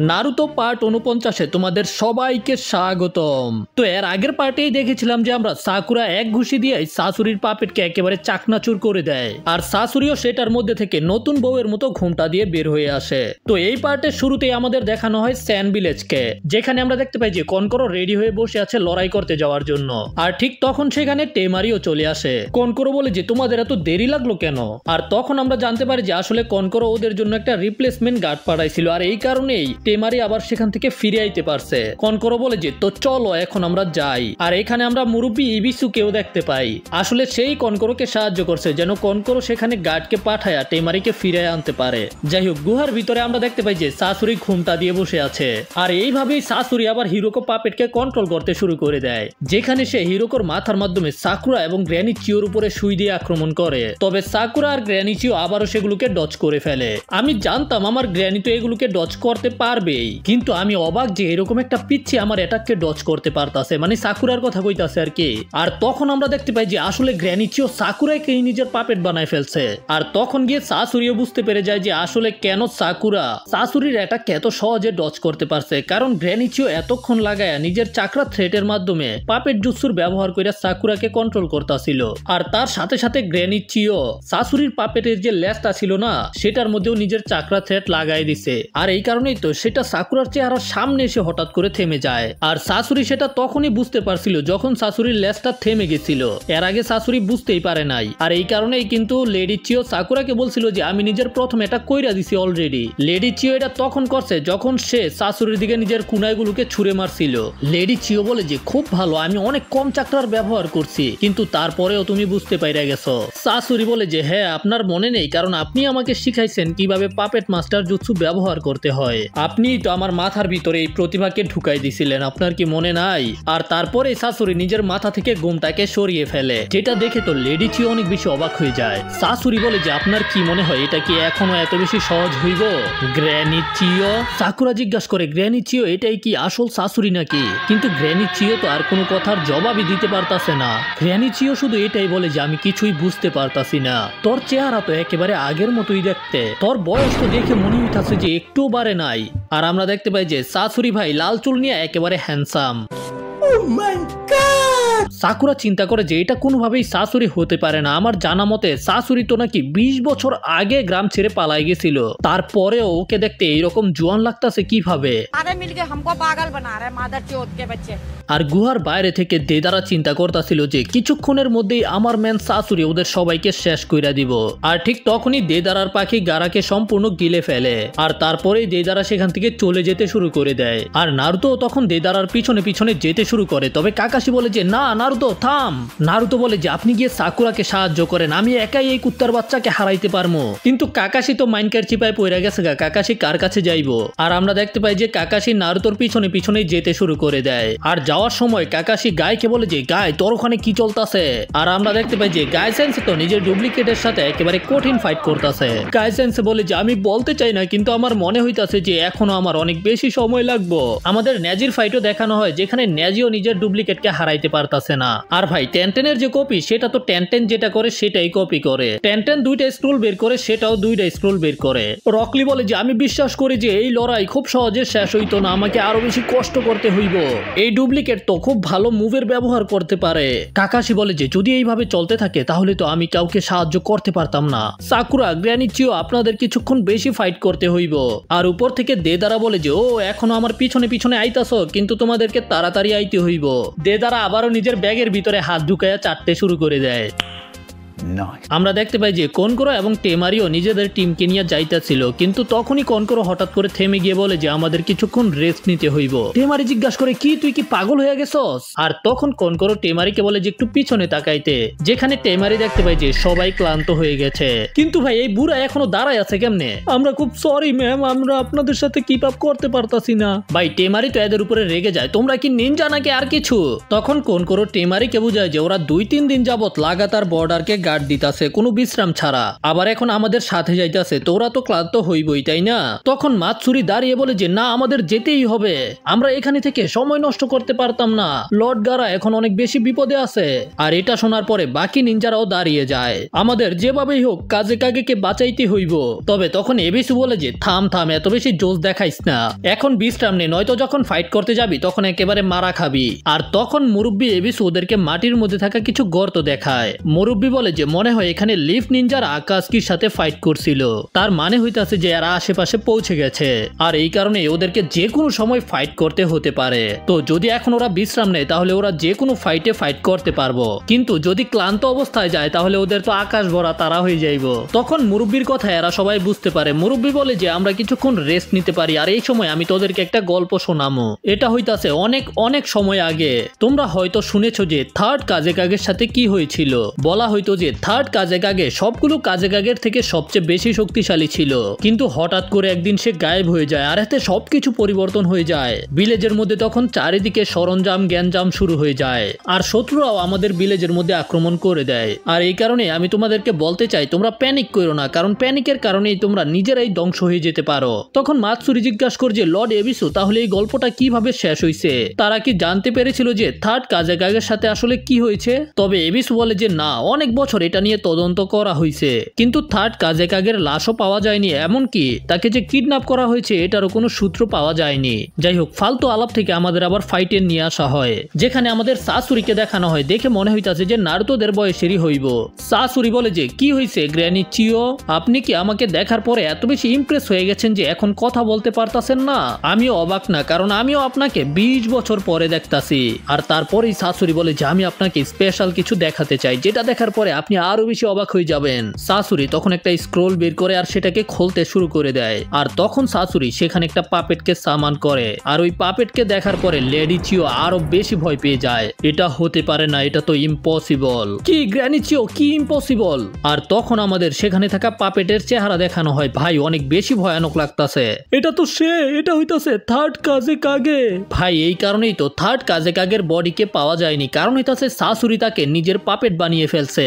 Naruto part 49-এ তোমাদের সবাইকে স্বাগতম। তো এর আগের পার্টেই দেখেছিলাম যে আমরা সাকুরা এক ঘুষি দিয়ে শাশুড়ির পাপেটকে একেবারে চাকনাচুর করে দেয়, আর শাশুড়িও সেটার মধ্যে থেকে নতুন বউয়ের মতো ঘুমটা দিয়ে বের হয়ে আসে। তো এই পার্টের শুরুতেই আমাদের দেখানো হয় স্যান ভিলেজকে, যেখানে আমরা দেখতে পাই যে কনকরো রেডি হয়ে বসে আছে লড়াই করতে যাওয়ার জন্য। আর ঠিক তখন সেখানে টেমারিও চলে আসে। কনকরো বলে যে তোমাদের এত দেরি লাগলো কেন? আর তখন আমরা জানতে পারি যে আসলে কনকরো ওদের জন্য একটা রিপ্লেসমেন্ট গার্ড পাঠাইছিল, আর এই কারণেই টেমারি আবার সেখান থেকে ফিরে আইতে পারছে। কনকরো বলে যে তো চলো এখন আমরা যাই। আর এখানে আমরা মুরব্বী ইবিসুকেও দেখতে পাই। আসলে সেই কনকরোকে সাহায্য করছে যেন কনকরো সেখানে গার্ডকে পাঠায়া টেমারিকে ফিরে আনতে পারে। যাই হোক, গুহার ভিতরে আমরা দেখতে পাই যে শাশুড়ি ঘুমটা দিয়ে বসে আছে, আর এইভাবেই শাশুড়ি আবার হিরোকো পাপেটকে কন্ট্রোল করতে শুরু করে দেয়, যেখানে সে হিরোকোর মাথার মাধ্যমে সাকুরা এবং গ্র্যানি চিওর উপরে সুই দিয়ে আক্রমণ করে। তবে সাকুরা আর গ্র্যানি চিও আবারও সেগুলোকে ডজ করে ফেলে। আমি জানতাম আমার গ্র্যানি তো এগুলোকে ডজ করতে পারবেই, কিন্তু আমি অবাক যে এরকম একটা পিচ্ছি আমার অ্যাটাককে ডজ করতে পারতাছে, মানে সাকুরার কথা কইতাছে আর কি। আর তখন আমরা দেখতে পাই যে আসলে গ্র্যানি চিও সাকুরাকে নিজের পাপেট বানায় ফেলছে। আর তখন গিয়ে শাশুড়িও বুঝতে পেরে যায় যে আসলে কেন সাকুরা শাশুড়ির অ্যাটাককে এত সহজে ডজ করতে পারছে, কারণ গ্র্যানি চিও এতক্ষণ লাগায়া নিজের চাকরা থ্রেটের মাধ্যমে পাপেট জুৎসুর ব্যবহার করে সাকুরাকে কন্ট্রোল করতেছিল। আর তার সাথে সাথে গ্র্যানি চিও শাশুড়ির পাপেটের যে লেজটা ছিল না সেটার মধ্যেও নিজের চাকরা থ্রেট লাগাই দিছে। আর এই কারণেই তো সেটা সাকুরার চেহারার সামনে এসে হঠাৎ করে থেমে যায়। আর শাশুড়ি সেটা তখনই বুঝতে পারছিল যখন শাশুড়ির লেজটা থেমে গেছিল। এর আগে শাশুড়ি বুঝতেই পারে নাই। আর এই কারণেই কিন্তু লেডি চিও সাকুরাকে বলছিল যে আমি নিজের প্রথম এটা কইরা দিছি অলরেডি। লেডি চিও এটা তখন করছে যখন সে শাশুড়ির দিকে নিজের কুনাইগুলোকে ছুঁড়ে মারছিল। লেডি চিও বলে যে খুব ভালো, আমি অনেক কম চাকরার ব্যবহার করছি, কিন্তু তারপরেও তুমি বুঝতে পাইরা গেছো। শাশুড়ি বলে যে হ্যাঁ, আপনার মনে নেই, কারণ আপনি আমাকে শিখাইছেন কিভাবে পাপেট মাস্টার জুৎসু ব্যবহার করতে হয়। আপনিই তো আমার মাথার ভিতরে এই প্রতিভাকে ঢুকাই দিছিলেন, আপনার কি মনে নাই? আর তারপরে শাশুড়ি নিজের মাথা থেকে ঘুমটাকে সরিয়ে ফেলে, যেটা দেখে তো লেডি চিও অনেক বেশি অবাক হয়ে যায়। শাশুড়ি বলে যে আপনার কি মনে হয় এটা কি এখনো এত বেশি সহজ হইব? গ্র্যানি চিও সাকুরা জিজ্ঞাসা করে গ্র্যানি চিও এটাই কি আসল শাশুড়ি নাকি? কিন্তু গ্র্যানি চিও তো আর কোনো কথার জবাবই দিতে পারতাছে না। গ্র্যানি চিও শুধু এটাই বলে যে আমি কিছুই বুঝতে পারতাছি না, তোর চেহারা তো একেবারে আগের মতোই দেখতে, তোর বয়স তো দেখে মনে হইতাছে যে একটু বাড়ে নাই। আর আমরা দেখতে পাই যে শাশুড়ি ভাই লাল চুল নিয়ে একেবারে হ্যান্ডসাম। সাকুরা চিন্তা করে যে এটা কোনোভাবেই শাশুড়ি হতে পারে না। আমার জানা মতে শাশুড়ি তো নাকি 20 বছর আগে গ্রাম ছেড়ে পালাই গেছিল, তারপরেও ওকে দেখতে এইরকম জোয়ান লাগতাছে কিভাবে? আর গুহার বাইরে থেকে দেদারা চিন্তা করতেছিল যে কিছুক্ষণের মধ্যেই আমার ম্যান শাশুড়ি ওদের সবাইকে শেষ কইরা দিব। আর ঠিক তখনই দেদারার পাখি গারাকে সম্পূর্ণ গিলে ফেলে, আর তারপরেই দেদারা সেখান থেকে চলে যেতে শুরু করে দেয়। আর নারুতো তখন দেদারার পিছনে পিছনে যেতে শুরু করে। তবে কাকাশি বলে যে না নারুতো থাম। নারুতো বলে যে আপনি গিয়ে সাকুরাকে সাহায্য করেন, আমি একাই এই কুত্তার বাচ্চাকে হারাইতে পারবো। কিন্তু কাকাশি তো মাইনকার চিপায় পড়ে গেছে গা, কাকাশি কার কাছে যাইবো? আর আমরা দেখতে পাই যে কাকাশি নারুতোর পিছনে পিছনে যেতে শুরু করে দেয়। আর যাওয়ার সময় কাকাশি গায়কে বলে যে গায় তোর ওখানে কি চলতেছে? আর আমরা দেখতে পাই যে গায় সেন্সে তো নিজের ডুপ্লিকেটের সাথে একেবারে কঠিন ফাইট করতেছে। গায় সেন্সে বলে যে আমি বলতে চাই না, কিন্তু আমার মনে হইতাছে যে এখনো আমার অনেক বেশি সময় লাগবো। আমাদের নেজির ফাইটও দেখানো হয় যেখানে নেজিও নিজের ডুপ্লিকেটকে হারাইতে পারতাছে না। আর ভাই টেনটেনের যে কপি সেটা তো টেনটেন যেটা করে সেটাই কপি করে। টেনটেন 2টা স্ক্রোল বের করে, সেটাও 2টা স্ক্রোল বের করে। রকলি বলে যে আমি বিশ্বাস করি যে এই লড়াই খুব সহজে শেষ হইতো না, আমাকে আরো বেশি কষ্ট করতে হইব। এই ডুপ্লিকেট তো খুব ভালো মুভের ব্যবহার করতে পারে। কাকাশি বলে যে যদি এইভাবে চলতে থাকে তাহলে তো আমি কাউকে সাহায্য করতে পারতাম না। সাকুরা গ্র্যানি চিও আপনাদের কিছুক্ষণ বেশি ফাইট করতে হইব। আর উপর থেকে দেদারা বলে যে ও এখনো আমার পিছনে পিছনে আইতাছো, কিন্তু তোমাদেরকে তাড়াতাড়ি আইতে হইব। দেদারা আবারও নিজের ব্যাগের ভিতরে হাত ঢুকাইয়া চাটতে শুরু করে দেয়। আমরা দেখতে পাই যে কনকরো এবং টেমারিও নিজেদের টিমকে নিয়ে যাইতেছিল, কিন্তু তখনই কনকরো হঠাৎ করে থেমে গিয়ে বলে যে আমাদের কিছুক্ষণ রেস্ট নিতে হইব। টেমারি জিজ্ঞাসা করে কি তুই কি পাগল হয়ে গেছস? আর তখন কনকরো টেমারিকে বলে যে একটু পিছনে তাকাইতে, যেখানে টেমারি দেখতে পাই যে সবাই ক্লান্ত হয়ে গেছে। কিন্তু ভাই এই বুড়া এখনো দাঁড়ায় আছে কেমনে? আমরা খুব সরি ম্যাম, আমরা আপনাদের সাথে কিপ আপ করতে পারতাছি না। ভাই টেমারি তো এদের উপরে রেগে যায়, তোমরা কি নিনজা নাকি আর কিছু? তখন কনকরো টেমারিকে বুঝায় যে ওরা 2-3 দিন যাবত লাগাতার বর্ডারকে গার্ড দিতাছে কোনো বিশ্রাম ছাড়া, আবার এখন আমাদের সাথে যাইতাছে, তোরা তো ক্লান্ত হইবই তাই না? তখন মাতসুরি দাঁড়িয়ে বলে যে না, আমাদের যেতেই হবে, আমরা এখানে থেকে সময় নষ্ট করতে পারতাম না, লর্ড গারা এখন অনেক বেশি বিপদে আছে। আর এটা শোনার পরে বাকি নিনজারাও দাঁড়িয়ে যায়, আমাদের যেভাবেই হোক কাজে কাগেকে বাঁচাইতে হইব। তবে তখন এবিসু বলে যে থাম থাম, এত বেশি জোশ দেখাইস না, এখন বিশ্রাম নে, নয়তো যখন ফাইট করতে যাবি তখন একেবারে মারা খাবি। আর তখন মুরব্বী এবিসু ওদেরকে মাটির মধ্যে থাকা কিছু গর্ত দেখায়। মুরব্বী বলে যে মনে হয় এখানে লিফ নিনজার আকাশকির সাথে ফাইট করছিল, তার মানে হইতাছে যে এরা আশেপাশে পৌঁছে গেছে, আর এই কারণে ওদেরকে যে কোনো সময় ফাইট করতে হতে পারে। তো যদি এখন ওরা বিশ্রাম নেয় তাহলে ওরা যে কোনো ফাইটে ফাইট করতে পারবো, কিন্তু যদি ক্লান্ত অবস্থায় যায় তাহলে ওদের তো আকাশ ভরা তারা হয়ে যাইব। তখন মুরব্বীর কথা এরা সবাই বুঝতে পারে। মুরব্বী বলে যে আমরা কিছুক্ষণ রেস্ট নিতে পারি, আর এই সময় আমি তোদেরকে একটা গল্প শোনামো। এটা হইতাছে অনেক অনেক সময় আগে। তোমরা হয়তো শুনেছো যে থার্ড কাজেকাগের সাথে কি হয়েছিল। বলা হয়তো যে থার্ড কাজেকাগে সবগুলো কাজেকাগের থেকে সবচেয়ে বেশি শক্তিশালী ছিল, কিন্তু হঠাৎ করে একদিন সে গায়েব হয়ে যায়, আর এতে সবকিছু পরিবর্তন হয়ে যায়। ভিলেজের মধ্যে তখন চারিদিকে সরঞ্জাম জ্ঞানজাম শুরু হয়ে যায়, আর শত্রুরাও আমাদের ভিলেজের মধ্যে আক্রমণ করে দেয়। আর এই কারণে আমি তোমাদেরকে বলতে চাই তোমরা প্যানিক করো না, কারণ প্যানিকের কারণেই তোমরা নিজেরাই ধ্বংস হয়ে যেতে পারো। তখন মাতসুরি জিজ্ঞাসা করে যে লর্ড এবিসু, তাহলে এই গল্পটা কিভাবে শেষ হয়েছে? তারা কি জানতে পেরেছিল যে থার্ড কাজেকাগের সাথে আসলে কি হয়েছে? তবে এবিসু বলে যে না, অনেক বছর এটা নিয়ে তদন্ত করা হয়েছে, কিন্তু থার্ড কাজেকাগের লাশও পাওয়া যায়নি, এমনকি তাকে যে কিডন্যাপ করা হয়েছে এটারও কোনো সূত্র পাওয়া যায়নি। যাই হোক, ফালতু আলাপ থেকে আমাদের আবার ফাইটে নিয়ে আসা হয়, যেখানে আমাদের সাসুরিকে দেখানো হয়। দেখে মনে হইতাছে যে নারুতোদের বয়সেরই হইব। সাসুরি বলে যে কি হয়েছে গ্র্যানি চিও, আপনি কি আমাকে দেখার পরে এত বেশি ইমপ্রেস হয়ে গেছেন যে এখন কথা বলতে পারতাছেন না? আমিও অবাক না, কারণ আমিও আপনাকে 20 বছর পরে দেখতাছি। আর তারপরেই শাশুড়ি বলে যে আমি আপনাকে স্পেশাল কিছু দেখাতে চাই, যেটা দেখার পরে আপনি আরো বেশি অবাক হয়ে যাবেন। শাশুড়ি তখন একটা স্ক্রোল বের করে আর সেটাকে খুলতে শুরু করে দেয়, আর তখন শাশুড়ি সেখানে একটা পাপেটকে সামান করে, আর ওই পাপেটকে দেখার পরে লেডি চিও আরো বেশি ভয় পেয়ে যায়। এটা হতে পারে না, এটা তো ইম্পসিবল। কি গ্র্যানি চিও, কি ইম্পসিবল? আর তখন আমাদের সেখানে থাকা পাপেটের চেহারা দেখানো হয়। ভাই অনেক বেশি ভয়ানক লাগতাছে। এটা তো সে, এটা হইতাছে থার্ড কাজেকাগে। ভাই এই কারণেই তো থার্ড কাজেকাগের বডিকে পাওয়া যায়নি, কারণ হইতাছে শাশুড়ি তাকে নিজের পাপেট বানিয়ে ফেলছে।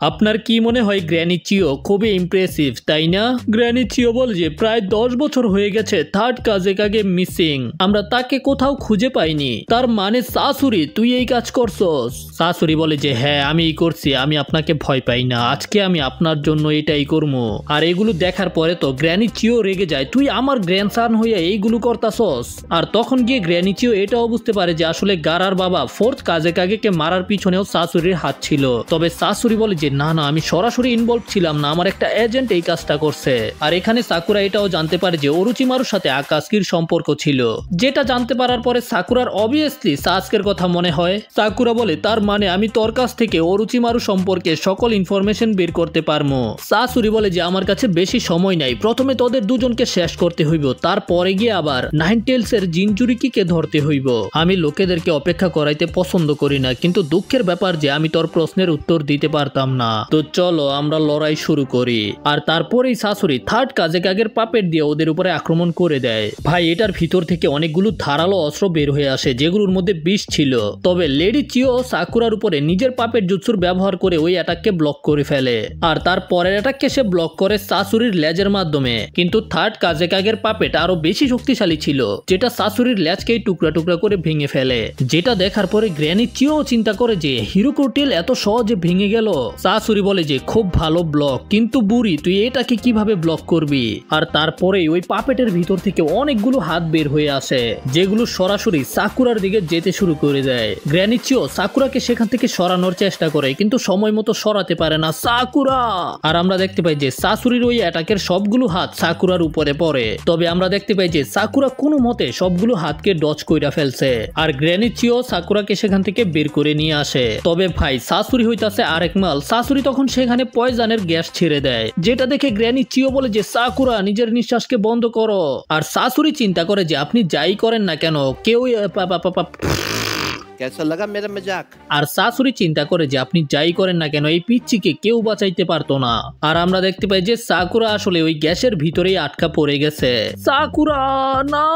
আপনার কি মনে হয় গ্র্যানি চিও খুবই ইমপ্রেসিভ তাই না? গ্র্যানি চিও বল যে প্রায় 10 বছর হয়ে গেছে থার্ড কাজেকাগে মিসিং, আমরা তাকে কোথাও খুঁজে পাইনি। তার মানে শাশুড়ি তুই এই কাজ করছস? শাশুড়ি বলে যে হ্যাঁ আমি করছি, আমি আপনাকে ভয় পাই না, আজকে আমি আপনার জন্য এটাই করবো। আর এগুলো দেখার পরে তো গ্র্যানি চিও রেগে যায়, তুই আমার গ্র্যান্ডসন হইয়া এইগুলো করতাছস। আর তখন গিয়ে গ্র্যানি চিও এটাও বুঝতে পারে যে আসলে গারার বাবা ফোর্থ কাজেকাগেকে মারার পিছনেও শাশুড়ির হাত ছিল। তবে শাশুড়ি বলে যে না না, আমি সরাসরি ইনভলভ ছিলাম না, আমার একটা এজেন্ট এই কাজটা করছে। আর এখানে সাকুরা এটাও জানতে পারে যে অরুচিমারুর সাথে আকাশকির সম্পর্ক ছিল, যেটা জানতে পারার পরে সাকুরার অবভিয়াসলি সাসকের কথা মনে হয়। সাকুরা বলে তার মানে আমি তোর কাছ থেকে অরুচিমারু সম্পর্কে সকল ইনফরমেশন বের করতে পারবো। শাশুড়ি বলে যে আমার কাছে বেশি সময় নাই, প্রথমে তোদের দুজনকে শেষ করতে হইব, তারপরে গিয়ে আবার নাইন টেলস এর জিনচুরিকিকে ধরতে হইব। আমি লোকেদেরকে অপেক্ষা করাইতে পছন্দ করি না, কিন্তু দুঃখের ব্যাপার যে আমি তোর প্রশ্নের উত্তর দিতে পারতাম না। তো চলো আমরা লড়াই শুরু করি। আর তারপরেই শাশুড়ি থার্ড কাজেকাগের পাপেট দিয়ে ওদের উপরে আক্রমণ করে দেয়। ভাই এটার ভিতর থেকে অনেকগুলো ধারালো অস্ত্র বের হয়ে আসে, যেগুলোর মধ্যে বিষ ছিল। তবে লেডি চিও সাকুরার উপরে নিজের পাপেট জুৎসুর ব্যবহার করে ওই অ্যাটাককে ব্লক করে ফেলে, আর তার পরের অ্যাটাককে সে ব্লক করে শাশুড়ির লেজের মাধ্যমে। কিন্তু থার্ড কাজেকাগের পাপেট আরো বেশি শক্তিশালী ছিল, যেটা শাশুড়ির লেজকেই টুকরা টুকরা করে ভেঙে ফেলে। যেটা দেখার পরে গ্র্যানি চিও চিন্তা করে যে হিরোকোটেল এত সহজে ভেঙে গেল। শাশুড়ি বলে যে খুব ভালো ব্লক, কিন্তু বুড়ি তুই এটাকে কিভাবে ব্লক করবি? আর তারপরেই ওই পাপেটের ভিতর থেকে অনেকগুলো হাত বের হয়ে আসে, যেগুলো সরাসরি সাকুরার দিকে যেতে শুরু করে দেয়। গ্র্যানি চিও সাকুরাকে সেখান থেকে সরানোর চেষ্টা করে, কিন্তু সময় মতো সরাতে পারে না সাকুরা। আর আমরা দেখতে পাই যে শাশুড়ির ওই অ্যাটাকের সবগুলো হাত সাকুরার উপরে পড়ে। তবে আমরা দেখতে পাই যে সাকুরা কোনো মতে সবগুলো হাতকে ডজ কইরা ফেলছে, আর গ্র্যানি চিও সাকুরাকে সেখান থেকে বের করে নিয়ে আসে। তবে ভাই শাশুড়ি হইতাছে আরেক মাল। শাশুড়ি তখন সেখানে পয়জনের গ্যাস ছেড়ে দেয়, যেটা দেখে গ্র্যানি চিও বলে যে সাকুরা নিজের নিঃশ্বাসকে বন্ধ করো। আর শাশুড়ি চিন্তা করে যে আপনি যাই করেন না কেন কেউ कैसा लगा मेरा मजाक? আর শাশুড়ি চিন্তা করে যে আপনি যাই করেন না কেন এই পিচ্চিকে কেউ বাঁচাইতে পারতো না। আর আমরা দেখতে পাই যে সাকুরা আসলে ওই গ্যাসের ভিতরেই আটকা পড়ে গেছে। সাকুরা না,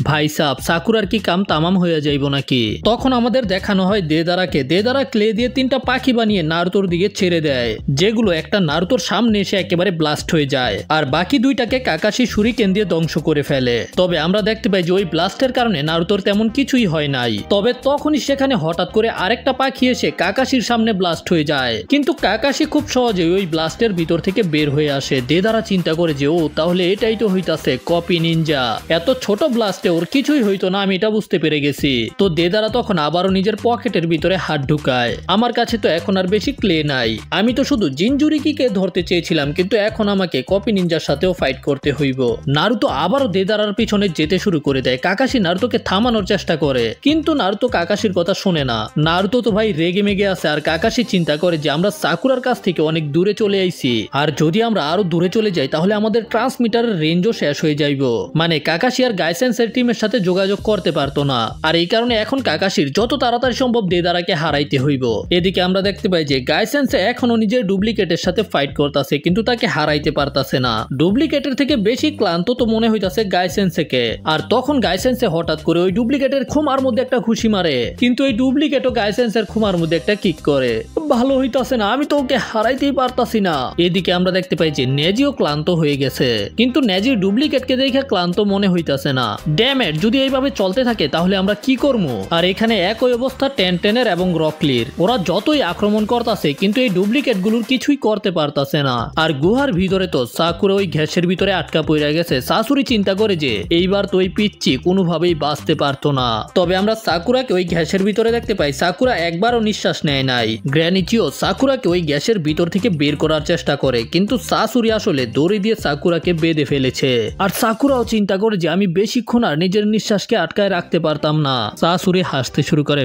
ভাই সাহেব সাকুরার কি কাম তামাম হয়ে যাইব নাকি? তখন আমাদের দেখানো হয় দেদারাকে। দেদারা ক্লে দিয়ে 3টা পাখি বানিয়ে নারুতোর দিকে ছেড়ে দেয়, যেগুলো একটা নারুতোর সামনে এসে একেবারে ব্লাস্ট হয়ে যায় আর বাকি 2টাকে কাকাশি শুরিকেন দিয়ে ধ্বংস করে ফেলে। তবে আমরা দেখতে পাই যে ওই ব্লাস্টের কারণে নারুতোর তেমন কিছুই হয় নাই। তবে তখনই সেখানে হঠাৎ করে আরেকটা পাখি এসে কাকাশির সামনে ব্লাস্ট হয়ে যায়, কিন্তু কাকাশি খুব সহজে ওই ব্লাস্টের ভিতর থেকে বের হয়ে আসে। দেদারা চিন্তা করে যে ও তাহলে এটাই তো হইতাছে কপি নিনজা, এত ছোট ব্লাস্টে ওর কিছুই হইতো না, আমি এটা বুঝতে পেরে গেছি। তো দেদারা তখন আবারও নিজের পকেটের ভিতরে হাত ঢুকায়। আমার কাছে তো এখন আর বেশি ক্লে নাই, আমি তো শুধু জিনজুরিকিকে ধরতে চেয়েছিলাম, কিন্তু এখন আমাকে কপি নিনজার সাথেও ফাইট করতে হইব। নারুতো আবারও দেদারার পিছনে যেতে শুরু করে দেয়। কাকাশি নারুতোকে থামানোর চেষ্টা করে, কিন্তু নারুতো কাকাশির কথা শুনে না। নারুতো তো ভাই রেগে মেগে আছে। আর কাকাশি চিন্তা করে যে আমরা সাকুরার কাছ থেকে অনেক দূরে চলে আইছি, আর যদি আমরা আরো দূরে চলে যাই তাহলে আমাদের ট্রান্সমিটারের রেঞ্জও শেষ হয়ে যাইব। মানে কাকাশি আর গাইসেন্সের টিমের সাথে যোগাযোগ করতে পারতো না। আর এই কারণে এখন কাকাশির যত তাড়াতাড়ি সম্ভব দেদারাকে হারাইতে হইব। এদিকে আমরা দেখতে পাই যে গাইসেন্স এখনো নিজের ডুপ্লিকেটের সাথে ফাইট করতেছে, কিন্তু তাকে হারাইতে পারতাছে না। ডুপ্লিকেটের থেকে বেশি ক্লান্ত তো মনে হইতাছে গাইসেন্সকে। আর তখন গাইসেন্সে হঠাৎ করে ওই ডুপ্লিকেটের খুমার মধ্যে একটা ঘুষি মারে, কিন্তু এই ডুপ্লিকেটও গাইসেন্সের খুমার মধ্যে একটা কিক করে। ভালো হইতাছে না, আমি তো ওকে হারাইতেই পারতাছি না। এদিকে আমরা দেখতে পাই যে নেজিও ক্লান্ত হয়ে গেছে, কিন্তু নেজির ডুপ্লিকেটকে দেখে ক্লান্ত মনে হইতাছে না। ড্যামেট, যদি এইভাবে চলতে থাকে তাহলে আমরা কি করবো? আর এখানে একই অবস্থা টেনটেনের এবং রকলির। ওরা যতই আক্রমণ করতেছে কিন্তু এই ডুপ্লিকেট গুলোর কিছুই করতে পারতাছে না। আর গুহার ভিতরে তো সাকুরা ওই গ্যাসের ভিতরে আটকা পড়ে গেছে। শাশুড়ি চিন্তা করে যে এইবার তো ওই পিচ্চি কোনোভাবেই বাঁচতে পারতো না। তবে আমরা সাকুরাকে ওই গ্যাসের ভিতরে দেখতে পাই। সাকুরা একবারও নিঃশ্বাস নেয় নাই। গ্র্যানিচিও সাকুরাকে ওই গ্যাসের ভিতর থেকে বের করার চেষ্টা করে, কিন্তু শাশুড়ি আসলে দড়ি দিয়ে সাকুরাকে বেঁধে ফেলেছে। আর সাকুরাও চিন্তা করে যে আমি বেশিক্ষণ আর নিজের নিঃশ্বাসকে আটকায় রাখতে পারতাম না। শাশুড়ি হাসতে শুরু করে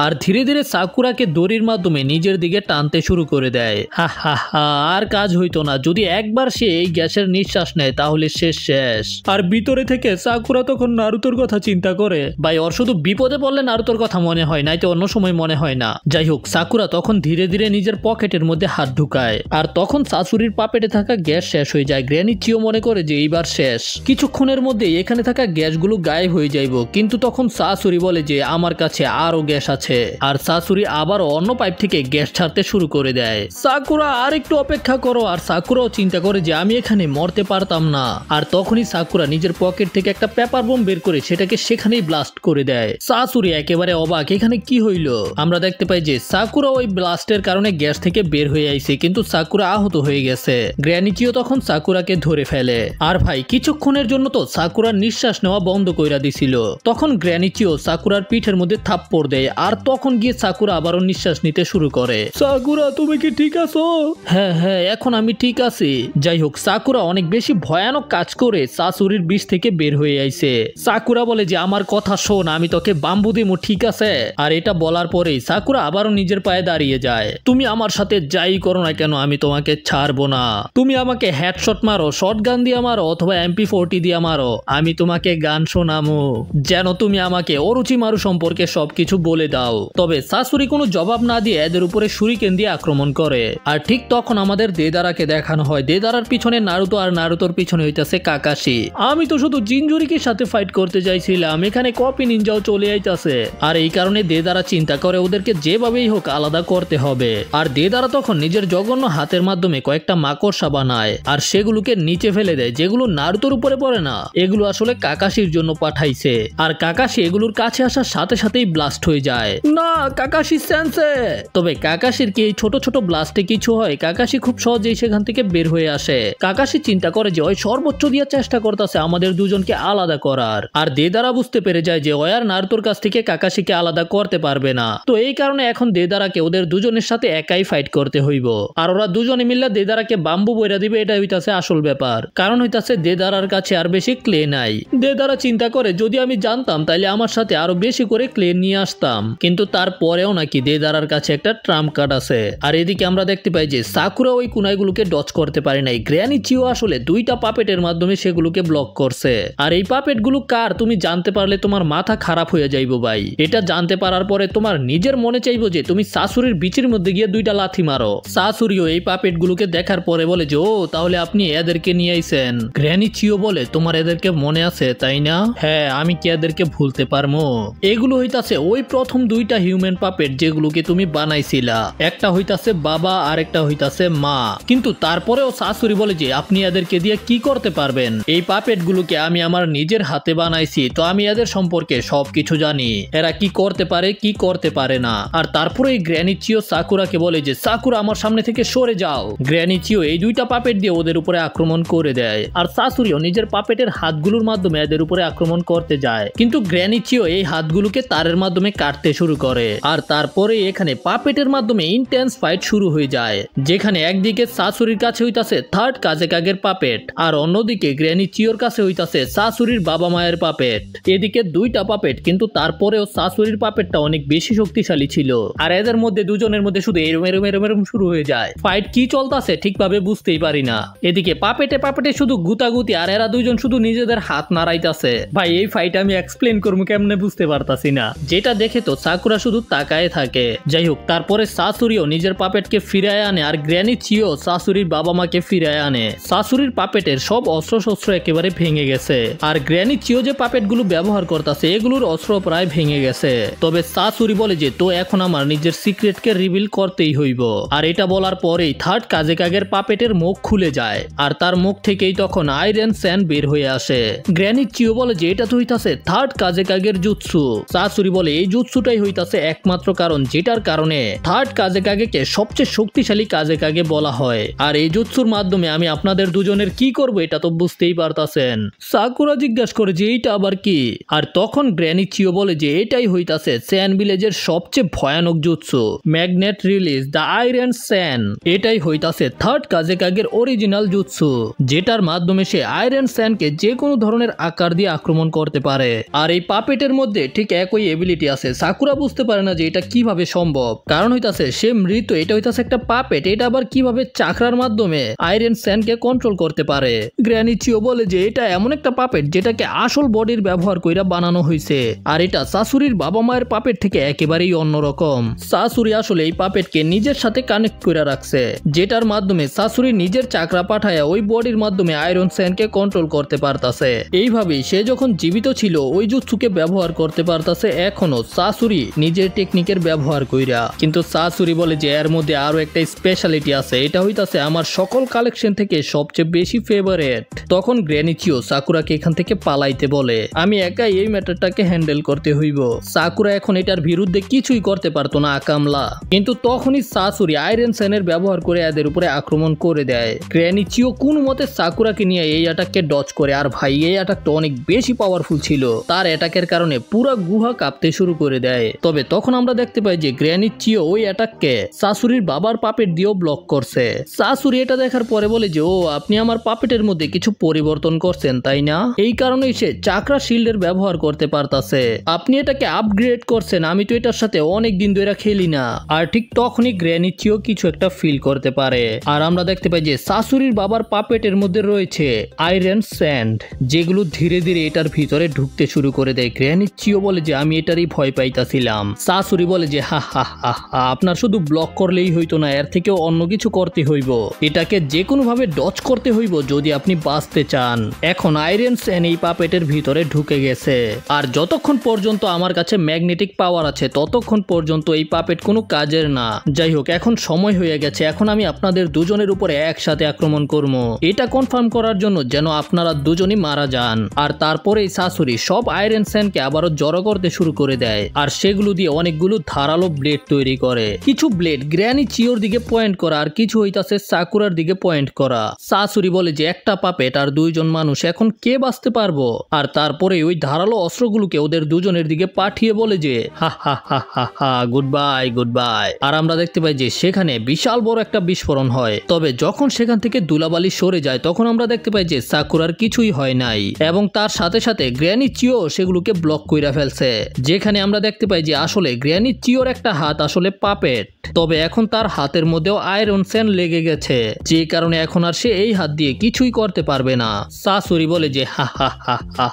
আর ধীরে ধীরে সাকুরাকে দড়ির মাধ্যমে নিজের দিকে টানতে শুরু করে দেয়। হা হা হা, আর কাজ হইতো না। যদি একবার সে এই গ্যাসের নিঃশ্বাস নেয় তাহলে সে শেষ। আর ভিতরে থেকে সাকুরা তখন নারুতোর কথা চিন্তা করে। ভাই ওর শুধু বিপদে পড়লে নারুতোর কথা মনে হয়, নাই তো অন্য সময় মনে হয় না। যাই হোক, সাকুরা তখন ধীরে ধীরে নিজের পকেটের মধ্যে হাত ঢুকায়, আর তখন শাশুড়ির পাপেটে থাকা গ্যাস শেষ হয়ে যায়। গ্র্যানিচিও মনে করে যে এইবার শেষ, কিছুক্ষণের মধ্যে এখানে থাকা গ্যাসগুলো গায়েব হয়ে যাইব। কিন্তু তখন শাশুড়ি বলে যে আমার কাছে আরো গ্যাস আছে। আর শাশুড়ি আবার অন্য পাইপ থেকে গ্যাস ছাড়তে শুরু করে দেয়। সাকুরা আর একটু অপেক্ষা করো। আর সাকুরাও চিন্তা করে যে আমি এখানে মরতে পারতাম না। আর তখনই সাকুরা নিজের পকেট থেকে একটা পেপার বোম বের করে সেটাকে সেখানেই ব্লাস্ট করে দেয়। শাশুড়ি একেবারে অবাক, এখানে কি হইল? আমরা দেখতে পাই যে সাকুরা ওই ব্লাস্টের কারণে গ্যাস থেকে বের হয়ে আইছে, কিন্তু সাকুরা আহত হয়ে গেছে। গ্র্যানিচিও তখন সাকুরাকে ধরে ফেলে। আর ভাই কিছুক্ষণের জন্য তো সাকুরার নিঃশ্বাস নেওয়া বন্ধ কইরা দিছিল। তখন গ্র্যানিচিও সাকুরার পিঠের মধ্যে থাপ্পড় দেয়, আর তখন গিয়ে সাকুরা আবারও নিঃশ্বাস নিতে শুরু করে। সাকুরা তুমি কি ঠিক আছো? হ্যাঁ হ্যাঁ, এখন আমি ঠিক আছি। যাই হোক, সাকুরা অনেক বেশি ভয়ানক কাজ করে শাশুড়ির বিষ থেকে বের হয়ে আইছে। সাকুরা বলে যে আমার কথা শোন, আমি তোকে বাম্বু দিমু, ঠিক আছে? আর এটা বলার পরেই সাকুরা আবারও নিজের পায়ে দাঁড়িয়ে যায়। তুমি আমার সাথে যাই করো না কেন আমি তোমাকে ছাড়বো না। তুমি আমাকে হেডশট মারো, শটগান দিয়ে মারো অথবা MP40 দিয়ে মারো, আমি তোমাকে গান শোনামু, যেন তুমি আমাকে অরুচিমারু সম্পর্কে সবকিছু বলে দাও। তবে শাশুড়ি কোনো জবাব না দিয়ে এদের উপরে শুরিকেন দিয়ে আক্রমণ করে। আর ঠিক তখন আমাদের দেদারাকে দেখানো হয়। দেদারার পিছনে নারুতো, আর নারুতোর পিছনে হইতাছে কাকাশি। আমি তো শুধু জিনজুরিকির সাথে ফাইট করতে চাইছিলাম, এখানে কপি নিনজাও চলে আইতাছে। আর এই কারণে দেদারা চিন্তা করে ওদেরকে যেভাবেই হোক আলাদা করতে হবে। আর দেদারা তখন নিজের জঘন্য হাতের মাধ্যমে কয়েকটা মাকড়সা বানায়, আর সেগুলোকে নিচে ফেলে দেয়, যেগুলো নারুতোর উপরে পড়ে না, এগুলো আসলে কাকাশির জন্য পাঠাইছে। আর কাকাশি এগুলোর কাছে আসার সাথে সাথেই ব্লাস্ট হয়ে যায়। না, কাকাশি সেন্সে। তবে কাকাশির কি এই ছোট ছোট ব্লাস্টে কিছু হয়? কাকাশি খুব সহজেই সেখান থেকে বের হয়ে আসে। কাকাশি চিন্তা করে যে ওই সর্বোচ্চ দিয়ে চেষ্টা করতেছে আমাদের দুজনকে আলাদা করার। আর দেদারা বুঝতে পেরে যায় যে ওই আর নারুতোর কাছ থেকে কাকাশিকে আলাদা করতে পারবে না। তো এই কারণে এখন দেদারাকে ওদের দুজনের সাথে একাই ফাইট করতে হইব। আর ওরা দুজনে মিলে দেদারাকে বাম্বু বইরা দিবে, এটা হইতাছে আসল ব্যাপার। কারণ হইতাছে দেদারার কাছে আর বেশি ক্লে নাই। দেদারা চিন্তা করে যদি আমি জানতাম তাহলে আমার সাথে আরো বেশি করে ক্লে নিয়ে আসতাম, কিন্তু তারপরেও নাকি দেদারার কাছে একটা ট্রাম্প কার্ড আছে। আর এদিকে আমরা দেখতে পাই যে সাকুরা ওই কুনাইগুলোকে ডচ করতে পারে নাই। গ্র্যানিচিও আসলে 2টা পাপেটের মাধ্যমে সেগুলোকে ব্লক করছে। আর এই পাপেট গুলো কার তুমি জানতে পারলে তোমার মাথা খারাপ হয়ে যাইবো ভাই। এটা জানতে পারার পরে তোমার নিজের মনে চাইবো যে তুমি শাশুড়ির বিচির মধ্যে গিয়ে দুইটা লাথি মারো। শাশুড়িও এই পাপেট গুলোকে দেখার পরে বলে যে ও তাহলে আপনি এদেরকে নিয়ে আইছেন। গ্র্যানি চিও বলে তোমার এদেরকে মনে আছে তাই না? হ্যাঁ, আমি কি এদেরকে ভুলতে পারবো? এগুলো হইতাছে ওই প্রথম দুইটা হিউম্যান পাপেট যেগুলোকে তুমি বানাইছিলা। একটা হইতাছে বাবা আর একটা হইতাছে মা। কিন্তু তারপরেও শাশুড়ি বলে যে আপনি এদেরকে দিয়ে কি করতে পারবেন? এই পাপেট গুলোকে আমি আমার নিজের হাতে বানাইছি, তো আমি এদের সম্পর্কে সবকিছু জানি, এরা কি করতে পারে কি করতে পারে না। আর তারপরে গ্র্যানি চিও সাকুরাকে বলে যে সাকুরা আমার সামনে থেকে সরে যাও। গ্র্যানি চিও এই দুইটা পাপেট দিয়ে ওদের উপরে আক্রমণ করে দেয় আর শাশুড়িও নিজের পাপেটের হাতগুলোর মাধ্যমে এদের উপরে আক্রমণ করতে যায়, কিন্তু গ্র্যানি চিও এই হাতগুলোকে তারের মাধ্যমে কাটতে শুরু করে। আর তারপরে এখানে পাপেটের মাধ্যমে ইন্টেন্স ফাইট শুরু হয়ে যায়, যেখানে একদিকে শাশুড়ির কাছে হইতাছে থার্ড কাজেকাগের পাপেট আর অন্যদিকে গ্র্যানি চিওর কাছে হইতাছে শাশুড়ির বাবা মায়ের পাপেট। এদিকে দুইটা পাপেট, কিন্তু তারপরেও শাশুড়ির পাপেটটা অনেক বেশি শক্তিশালী ছিল আর এদের মধ্যে দুজনের মধ্যে শুধু এরম এরম এরম এরম শুরু হয়ে যায়। ফাইট কি চলতেছে ঠিকভাবে বুঝতেই পারি না। এদিকে পাপেটে পাপেটে শুধু গুতাগুতি আর এরা দুইজন শুধু নিজেদের হাত নাড়াইতাছে। ভাই এই ফাইট আমি এক্সপ্লেন করবো কেমনে বুঝতে পারতাছি না, যেটা দেখে তো সাকুরা শুধু তাকায় থাকে। যাই হোক, তারপরে শাশুড়িও নিজের পাপেটকে ফিরায় আনে আর গ্র্যানি চিও শাশুড়ির বাবা মাকে ফিরায় আনে। শাশুড়ির পাপেটের সব অস্ত্র শস্ত্র একেবারে ভেঙে গেছে আর গ্র্যানি চিও যে পাপেটগুলো ব্যবহার করতেছে এগুলোর অস্ত্র প্রায় ভেঙে গেছে। তবে শাশুড়ি বলে যে তো এখন আমার নিজের সিক্রেটকে রিভিল করতেই হইব। আর এটা বলার পরেই থার্ড কাজেকাগের পাপেটের মুখ খুলে যায় আর তার মুখ থেকেই তখন আয়রন স্যান্ড বের হয়ে আসে। গ্র্যানি চিও বলে যে এটা তো হইতাছে থার্ড কাজেকাগের জুৎসু। শাশুড়ি বলে এই জুৎসুটাই হইতাছে একমাত্র কারণ যেটার কারণে থার্ড কাজেকাগেকে সবচেয়ে শক্তিশালী কাজেকাগে বলা হয়। আর এই জুৎসুর মাধ্যমে আমি আপনাদের দুজনের কি করব এটা তো বুঝতেই পারতাছেন। সাকুরা জিজ্ঞাসা করে যে এইটা আবার কি? আর তখন গ্র্যানি চিও বলে যে এটাই হইতাছে স্যান ভিলেজের সবচেয়ে ভয়ানক জুৎসু, magnet release the iron sand. এটাই হইতাছে থার্ড কাজেকাগের অরিজিনাল জুৎসু, যেটার মাধ্যমে সে আয়রন স্যানকে যে কোনো ধরনের আকার দিয়ে আক্রমণ করতে পারে। আর এই পাপেটের মধ্যে ঠিক একই এবিলিটি আছে। সাকুরা বুঝতে পারে না যে এটা কিভাবে সম্ভব, কারণ হইতাছে সে মৃত, এটা হইতাছে একটা পাপেট, এটা আবার কিভাবে চাকরার মাধ্যমে আয়রন স্যানকে কন্ট্রোল করতে পারে। গ্র্যানি চিও বলে যে এটা এমন একটা পাপেট যেটাকে আসল বডির ব্যবহার কইরা বানানো হয়েছে আর এটা শাশুড়ির বাবা মায়ের পাপেট থেকে একেবারেই অন্যরকম। শাশুড়ি আসলে এই পাপেটকে নিজের সাথে কানেক্ট করে রাখছে, যেটার মাধ্যমে শাশুড়ি নিজের চাকরা পাঠায় ওই বডির মাধ্যমে আয়রন স্যানকে কন্ট্রোল করতে পারতাছে। এইভাবেই সে যখন জীবিত ছিল ওই জুৎসুকে ব্যবহার করতে পারতাছে এখনো শাশুড়ি নিজের টেকনিকের ব্যবহার কইরা। কিন্তু শাশুড়ি বলে যে এর মধ্যে আরো একটা স্পেশালিটি আছে, এটা হইতাছে আমার সকল কালেকশন থেকে সবচেয়ে বেশি ফেভারিট। তখন গ্র্যানি চিও সাকুরাকে এখান থেকে পালাইতে বলে, আমি একাই এই ম্যাটারটাকে হ্যান্ডেল করতে হইব। সাকুরা এখন এটার বিরুদ্ধে কিছুই করতে পারতো না আকামলা, কিন্তু তখনই শাশুড়ি আয়রন স্যানের ব্যবহার করে এদের উপরে আক্রমণ করে দেয়। গ্র্যানি চিও কোন মতে সাকুরাকে নিয়ে এই অ্যাটাককে ডজ করে আর ভাই এই অ্যাটাকটা অনেক বেশি পাওয়ারফুল ছিল, তার অ্যাটাকের কারণে পুরো গুহা কাঁপতে শুরু করে দেয়। তবে তখন আমরা দেখতে পাই যে গ্র্যানি চিও ওই অ্যাটাককে শাশুড়ির বাবার পাপেট দিয়েও ব্লক করছে। শাশুড়ি এটা দেখার পরে বলে যে ও আপনি আমার পাপেটের মধ্যে কিছু পরিবর্তন করছেন তাই না, এই কারণেই সে চাকরা শিল্ডের ব্যবহার করতে পারতাছে। আপনি এটাকে আপগ্রেড করছেন, আমি তো এটার সাথে অনেক দিন ধরে খেলি না। আর ঠিক তখনই গ্র্যানি চিও কিছু একটা ফিল করতে পারে আর আমরা দেখতে পাই যে শাশুড়ির বাবার পাপেটের মধ্যে রয়েছে আয়রন স্যান্ড, যেগুলো ধীরে ধীরে এটার ভিতরে ঢুকতে শুরু করে দেয়। গ্র্যানি চিও বলে যে আমি এটারই ভয় পাইতাছিলাম। শাশুড়ি বলে যে হা হা হা হা, আপনার শুধু ব্লক করলেই হইতো না, এর থেকেও অন্য কিছু করতে হইব, এটাকে যে কোনো ভাবে ডজ করতে হইব যদি আপনি বাঁচতে চান। এখন আয়রন স্যান এই পাপেটের ভিতরে ঢুকে গেছে আর যতক্ষণ পর্যন্ত আমার কাছে ম্যাগনেটিক পাওয়ার আছে ততক্ষণ পর্যন্ত এই পাপেট কোনো কাজের না। যাই হোক, এখন সময় হয়ে গেছে, এখন আমি আপনাদের দুজনের উপরে একসাথে আক্রমণ করব, এটা কনফার্ম করার জন্য যেন আপনারা দুজনই মারা যান। আর তারপরে এই শাশুড়ি সব আয়রন স্যানকে আবারও জড়ো করতে শুরু করে দেয় আর সেগুলো দিয়ে অনেকগুলো ধারালো ব্লেড তৈরি করে। কিছু ব্লেড গ্র্যানি চিওর দিকে পয়েন্ট করা আর কিছু হইতাছে সাকুরার দিকে পয়েন্ট করা। শাশুড়ি বলে যে একটা পাপেট আর দুইজন মানুষ, এখন কে বাঁচতে পারবো? আর তারপরে ওই ধারালো অস্ত্রগুলোকে ওদের দুজনের দিকে পাঠিয়ে বলে যে হা হা হা হা হা, গুড বাই গুড বাই। আর আমরা দেখতে পাই যে সেখানে বিশাল বড় একটা বিস্ফোরণ হয়। তবে যখন সেখান থেকে ধুলাবালি সরে যায় তখন আমরা দেখতে পাই যে সাকুরার কিছুই হয় নাই এবং তার সাথে সাথে গ্র্যানি চিও সেগুলোকে ব্লক কইরা ফেলছে, যেখানে আমরা দেখতে পাই যে আসলে গ্র্যানি চিওর একটা হাত আসলে পাপেট, তবে এখন তার হাতের মধ্যেও আয়রন স্যান লেগে গেছে, যে কারণে এখন আর সে এই হাত দিয়ে কিছুই করতে পারবে না। শাশুড়ি বলে যে হা হা হা হা,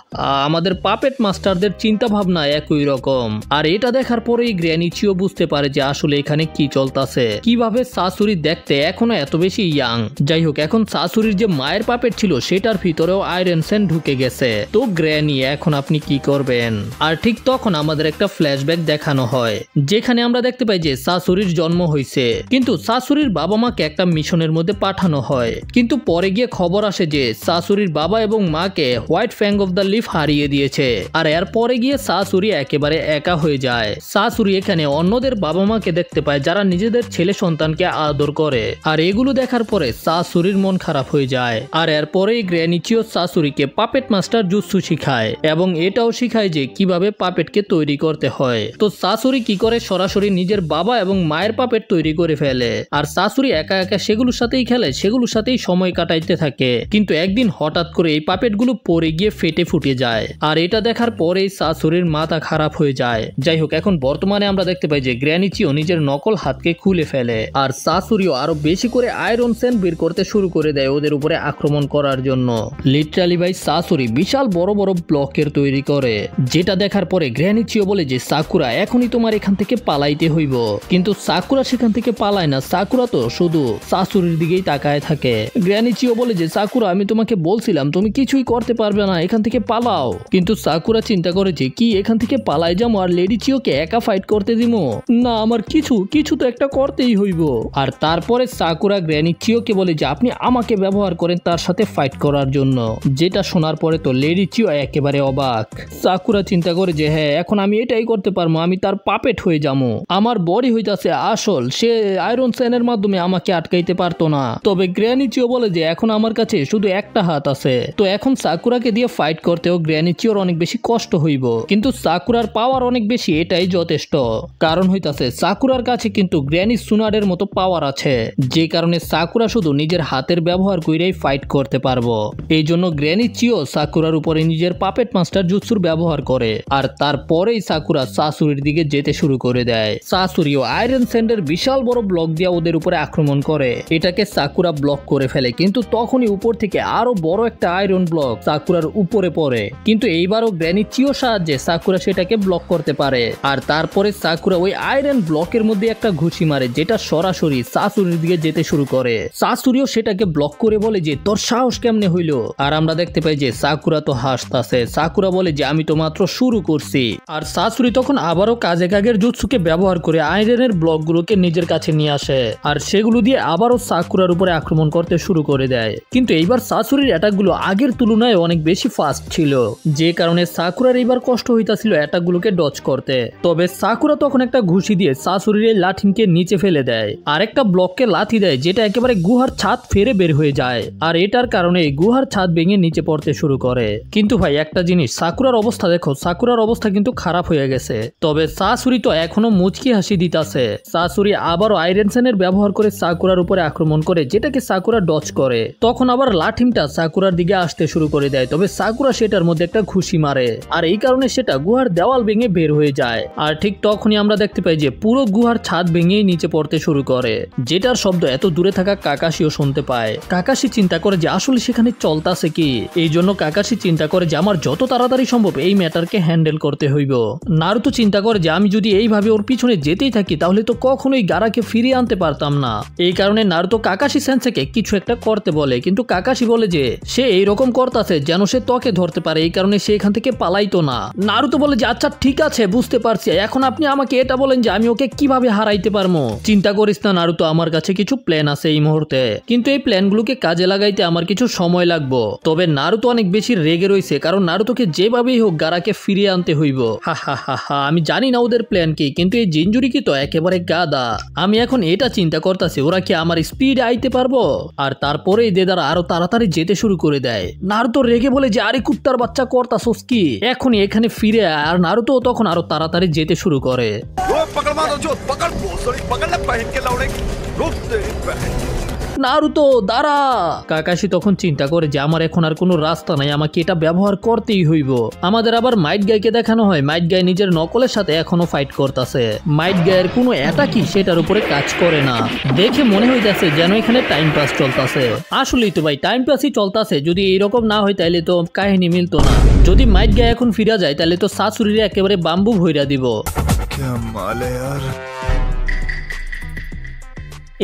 আমাদের পাপেট মাস্টারদের চিন্তা ভাবনা একই রকম। আর এটা দেখার পরেই গ্র্যানি চিও বুঝতে পারে যে আসলে এখানে কি চলতেছে, কিভাবে শাশুড়ি দেখতে এখনো এত বেশি ইয়াং। যাই হোক, এখন শাশুড়ির যে মায়ের পাপেট ছিল সেটার ভিতরেও আয়রন স্যান ঢুকে গেছে। তো গ্র্যানি এখন আপনি কি করবেন? আর ঠিক তখন আমাদের একটা ফ্ল্যাশব্যাক দেখানো হয়, যেখানে আমরা দেখতে পাই যে শাশুড়ির জন্ম হয়েছে, কিন্তু শাশুড়ির বাবা মাকে একটা মিশনের মধ্যে পাঠানো হয়। কিন্তু পরে গিয়ে খবর আসে যে শাশুড়ির বাবা এবং মাকে হোয়াইট ফ্যাং অফ দ্য লিফ হারিয়ে দিয়েছে। আর এর পরে গিয়ে শাশুড়ি একেবারে একা হয়ে যায়। শাশুড়ি এখানে অন্যদের বাবা মাকে দেখতে পায় যারা নিজেদের ছেলে সন্তানকে আদর করে। আর এগুলো দেখার পরে শাশুড়ির মন খারাপ হয়ে যায়। আর এরপরেই গ্র্যানি চিও শাশুড়িকে পাপেট মাস্টার জুৎসু শিখায় এবং এটাও শিখায় যে কিভাবে পাপেটকে তৈরি করতে হয়। তো শাশুড়ি কি করে, সরাসরি নিজের বাবা এবং মায়ের পাপেট তৈরি করে ফেলে। আর শাশুড়ি একা একা সেগুলোর সাথেই খেলে, সেগুলোর সাথেই সময় কাটাইতে থাকে। কিন্তু একদিন হঠাৎ করে এই পাপেটগুলো পড়ে গিয়ে ফেটে ফুটে যায়। আর এটা দেখার পরেই শাশুড়ির মাথা খারাপ হয়ে যায়। যাই হোক, এখন বর্তমানে আমরা দেখতে পাই যে গ্র্যানি চিও নিজের নকল হাতকে খুলে ফেলে। আর শাশুড়িও আরো বেশি করে আয়রন স্যান বের করতে শুরু করে দেয় ওদের উপরে আক্রমণ করার জন্য। লিটারালি ভাই শাশুড়ি বিশাল বড় বড় ব্লকের তৈরি করে, যেটা দেখার পরে গ্র্যানি চিও বলে যে সাকুরা এখনই তোমার এখান থেকে পালাইতে হইব। কিন্তু সাকুরা সেখান থেকে পালায় না, সাকুরা তো শুধু শাশুড়ির দিকেই তাকায় থাকে। গ্র্যানি চিও বলে যে সাকুরা, আমি তোমাকে বলছিলাম তুমি কিছুই করতে পারবে না, এখান থেকে পালাও। কিন্তু সাকুরা চিন্তা করে যে কি এখান থেকে পালাই যাবো আর লেডি চিওকে একা ফাইট করতে দিব না, আমার কিছু তো একটা করতেই হইব। আর তারপরে সাকুরা গ্র্যানি চিওকে বলে যে আপনি আমাকে ব্যবহার করেন তার সাথে ফাইট করার জন্য। যেটা শোনার পরে তো লেডি চিও একেবারে অবাক। সাকুরা চিন্তা করে যে হ্যাঁ, এখন আমি এটাই করতে পারবো, আমি তার পাপেট হয়ে যাবো। আমার বডি হইতাছে আসল, সে আয়রন স্যানের মাধ্যমে আমাকে আটকাইতে পারতো না। তবে গ্র্যানি চিও বলে যে এখন আমার কাছে শুধু একটা হাত আছে। তো এখন সাকুরাকে দিয়ে ফাইট করতেও গ্র্যানি চিওর অনেক বেশি কষ্ট হইব, কিন্তু সাকুরার পাওয়ার অনেক বেশি, এটাই যথেষ্ট। কারণ হইতাছে সাকুরার কাছে কিন্তু গ্র্যানি সুনাডের মতো পাওয়ার আছে, যে কারণে সাকুরা শুধু নিজের হাতের ব্যবহার কইরাই ফাইট করতে পারবো। এই জন্য গ্র্যানি চিও সাকুরার উপরে নিজের পাপেট মাস্টার জুৎসুর ব্যবহার করে। আর তারপরেই সাকুরা শাশুড়ির দিকে যেতে শুরু করে দেয়। শাশুড়িও আয়রন স্যান্ডের বিশাল বড় ব্লক দিয়ে ওদের উপরে আক্রমণ করে। এটাকে সাকুরা ব্লক করে ফেলে, কিন্তু তখনই উপর থেকে আরো বড় একটা আয়রন ব্লক সাকুরার উপরে পড়ে। কিন্তু এইবারও গ্র্যানি চিও সাহায্যে সাকুরা সেটাকে ব্লক করতে পারে। আর তারপরে সাকুরা ওই আয়রন ব্লকের মধ্যে একটা ঘুষি মারে, যেটা সরাসরি শাশুড়ির দিকে যেতে শুরু করে। শাশুড়িও সেটাকে ব্লক করে বলে যে তোর সাহস কেমনে হইলো। আর আমরা দেখতে পাই যে সাকুরা তো হাসতাছে। সাকুরা বলে যে আমি তো মাত্র শুরু করছি। আর শাশুড়ি তখন আবারও কাজে কাগের জুৎসুকে ব্যবহার করে আয়রনের ব্লকগুলোকে নিজের কাছে নিয়ে আসে। আর সেগুলো দিয়ে আবারও সাকুরার উপরে আক্রমণ করতে শুরু করে দেয়। কিন্তু এইবার শাশুড়ির অ্যাটাকগুলো আগের তুলনায় অনেক বেশি ফাস্ট ছিল, যে কারণে সাকুরার এইবার কষ্ট হইতাছিল অ্যাটাকগুলোকে ডজ করতে। তবে সাকুরা তখন একটা ঘুষি দিয়ে শাশুড়ির এই লাঠিকে নিচে ফেলে দেয়। আর একটা ব্লককে লাথি দেয়, যেটা একেবারে গুহার ছাদ ফেরে বের হয়ে যায়। আর এটার কারণে গুহার ছাদ ভেঙে নিচে পড়তে শুরু করে। কিন্তু ভাই একটা জিনিস, সাকুরার অবস্থা দেখো, সাকুরার অবস্থা কিন্তু খারাপ হয়ে গেছে। তবে শাশুড়ি তো এখনো মুচকি হাসি দিতাছে। শাশুড়ি আবারও আয়রন স্যানের ব্যবহার করে সাকুরার উপরে আক্রমণ করে, যেটাকে সাকুরা ডজ করে। তখন আবার লাঠিমটা সাকুরার দিকে আসতে শুরু করে দেয়। তবে সাকুরা সেটার মধ্যে একটা ঘুষি মারে, আর এই কারণে সেটা গুহার দেওয়াল ভেঙে বের হয়ে যায়। আর ঠিক তখনই আমরা দেখতে পাই যে পুরো গুহার ছাদ ভেঙেই নিচে পড়তে শুরু করে, যেটার শব্দ এত দূরে থাকা কাকাশিও শুনতে পায়। কাকাশি চিন্তা করে যে আসলে সেখানে চলতাছে কি। এই জন্য কাকাশি চিন্তা করে যে আমার যত তাড়াতাড়ি সম্ভব এই ম্যাটারকে হ্যান্ডেল করতে হইব। নারুতো চিন্তা করে যে আমি যদি এইভাবে ওর পিছনে যেতেই থাকি তাহলে তো কখনোই গারাকে ফিরিয়ে আনতে পারতাম না। এই কারণে নারুতো কাকাশি সেন্সেকে কিছু একটা করতে বলে, কিন্তু কাকাশি বলে যে সে এইরকম করতেছে যেন সে ত্বকে ধরতে পারে, এই কারণে সে এখান থেকে পালাইতো না। নারুতো বলে যে আচ্ছা ঠিক আছে, বুঝতে পারছি, এখন আপনি আমাকে এটা বলেন যে আমি ওকে কিভাবে হারাইতে পারবো। চিন্তা করিস না নারুতো, আমার কাছে কিছু প্ল্যান আছে এই মুহূর্তে, কিন্তু এই প্ল্যানগুলোকে কাজে লাগাইতে আমার কিছু সময় লাগবে। তবে নারুতো অনেক বেশি রেগে রয়েছে, কারণ নারুতোকে যেভাবেই হোক গারাকে ফিরিয়ে আনতে হইব। হা হা হা হা, আমি জানি না ওদের প্ল্যান কি, কিন্তু এই জিঞ্জুরি কি তো একেবারে গাদা। আমি এখন এটা চিন্তা করতেছি ওরা কি আমার স্পিডে আইতে পারবো। আর তারপরেই দেদার আরো তাড়াতাড়ি যেতে শুরু করে দেয়। নারুতো রেগে বলে যে আরে কুত্তার বাচ্চা করতাছস কি, এখনই এখানে ফিরে আয়। আর নারুতো তখন আরো তাড়াতাড়ি যেতে শুরু করে। নারুতো দাঁড়া। কাকাশি তখন চিন্তা করে যে আমার এখন আর কোনো রাস্তা নাই, আমাকে এটা ব্যবহার করতেই হইব। আমাদের আবার মাইট গাইকে দেখানো হয়, মাইট গাই নিজের নকলের সাথে এখনো ফাইট করতেছে। মাইট গায়ের কোনো অ্যাটাকই সেটার উপরে কাজ করে না। দেখে মনে হইতেছে যেন এখানে টাইম পাস চলতেছে। আসলেই তো ভাই টাইম পাসই চলতেছে। যদি এইরকম না হয় তাহলে তো কাহিনী মিলতো না। যদি মাইট গায়ে এখন ফিরা যায় তাহলে তো শাশুড়ির একেবারে বাম্বু ভইরা দিব।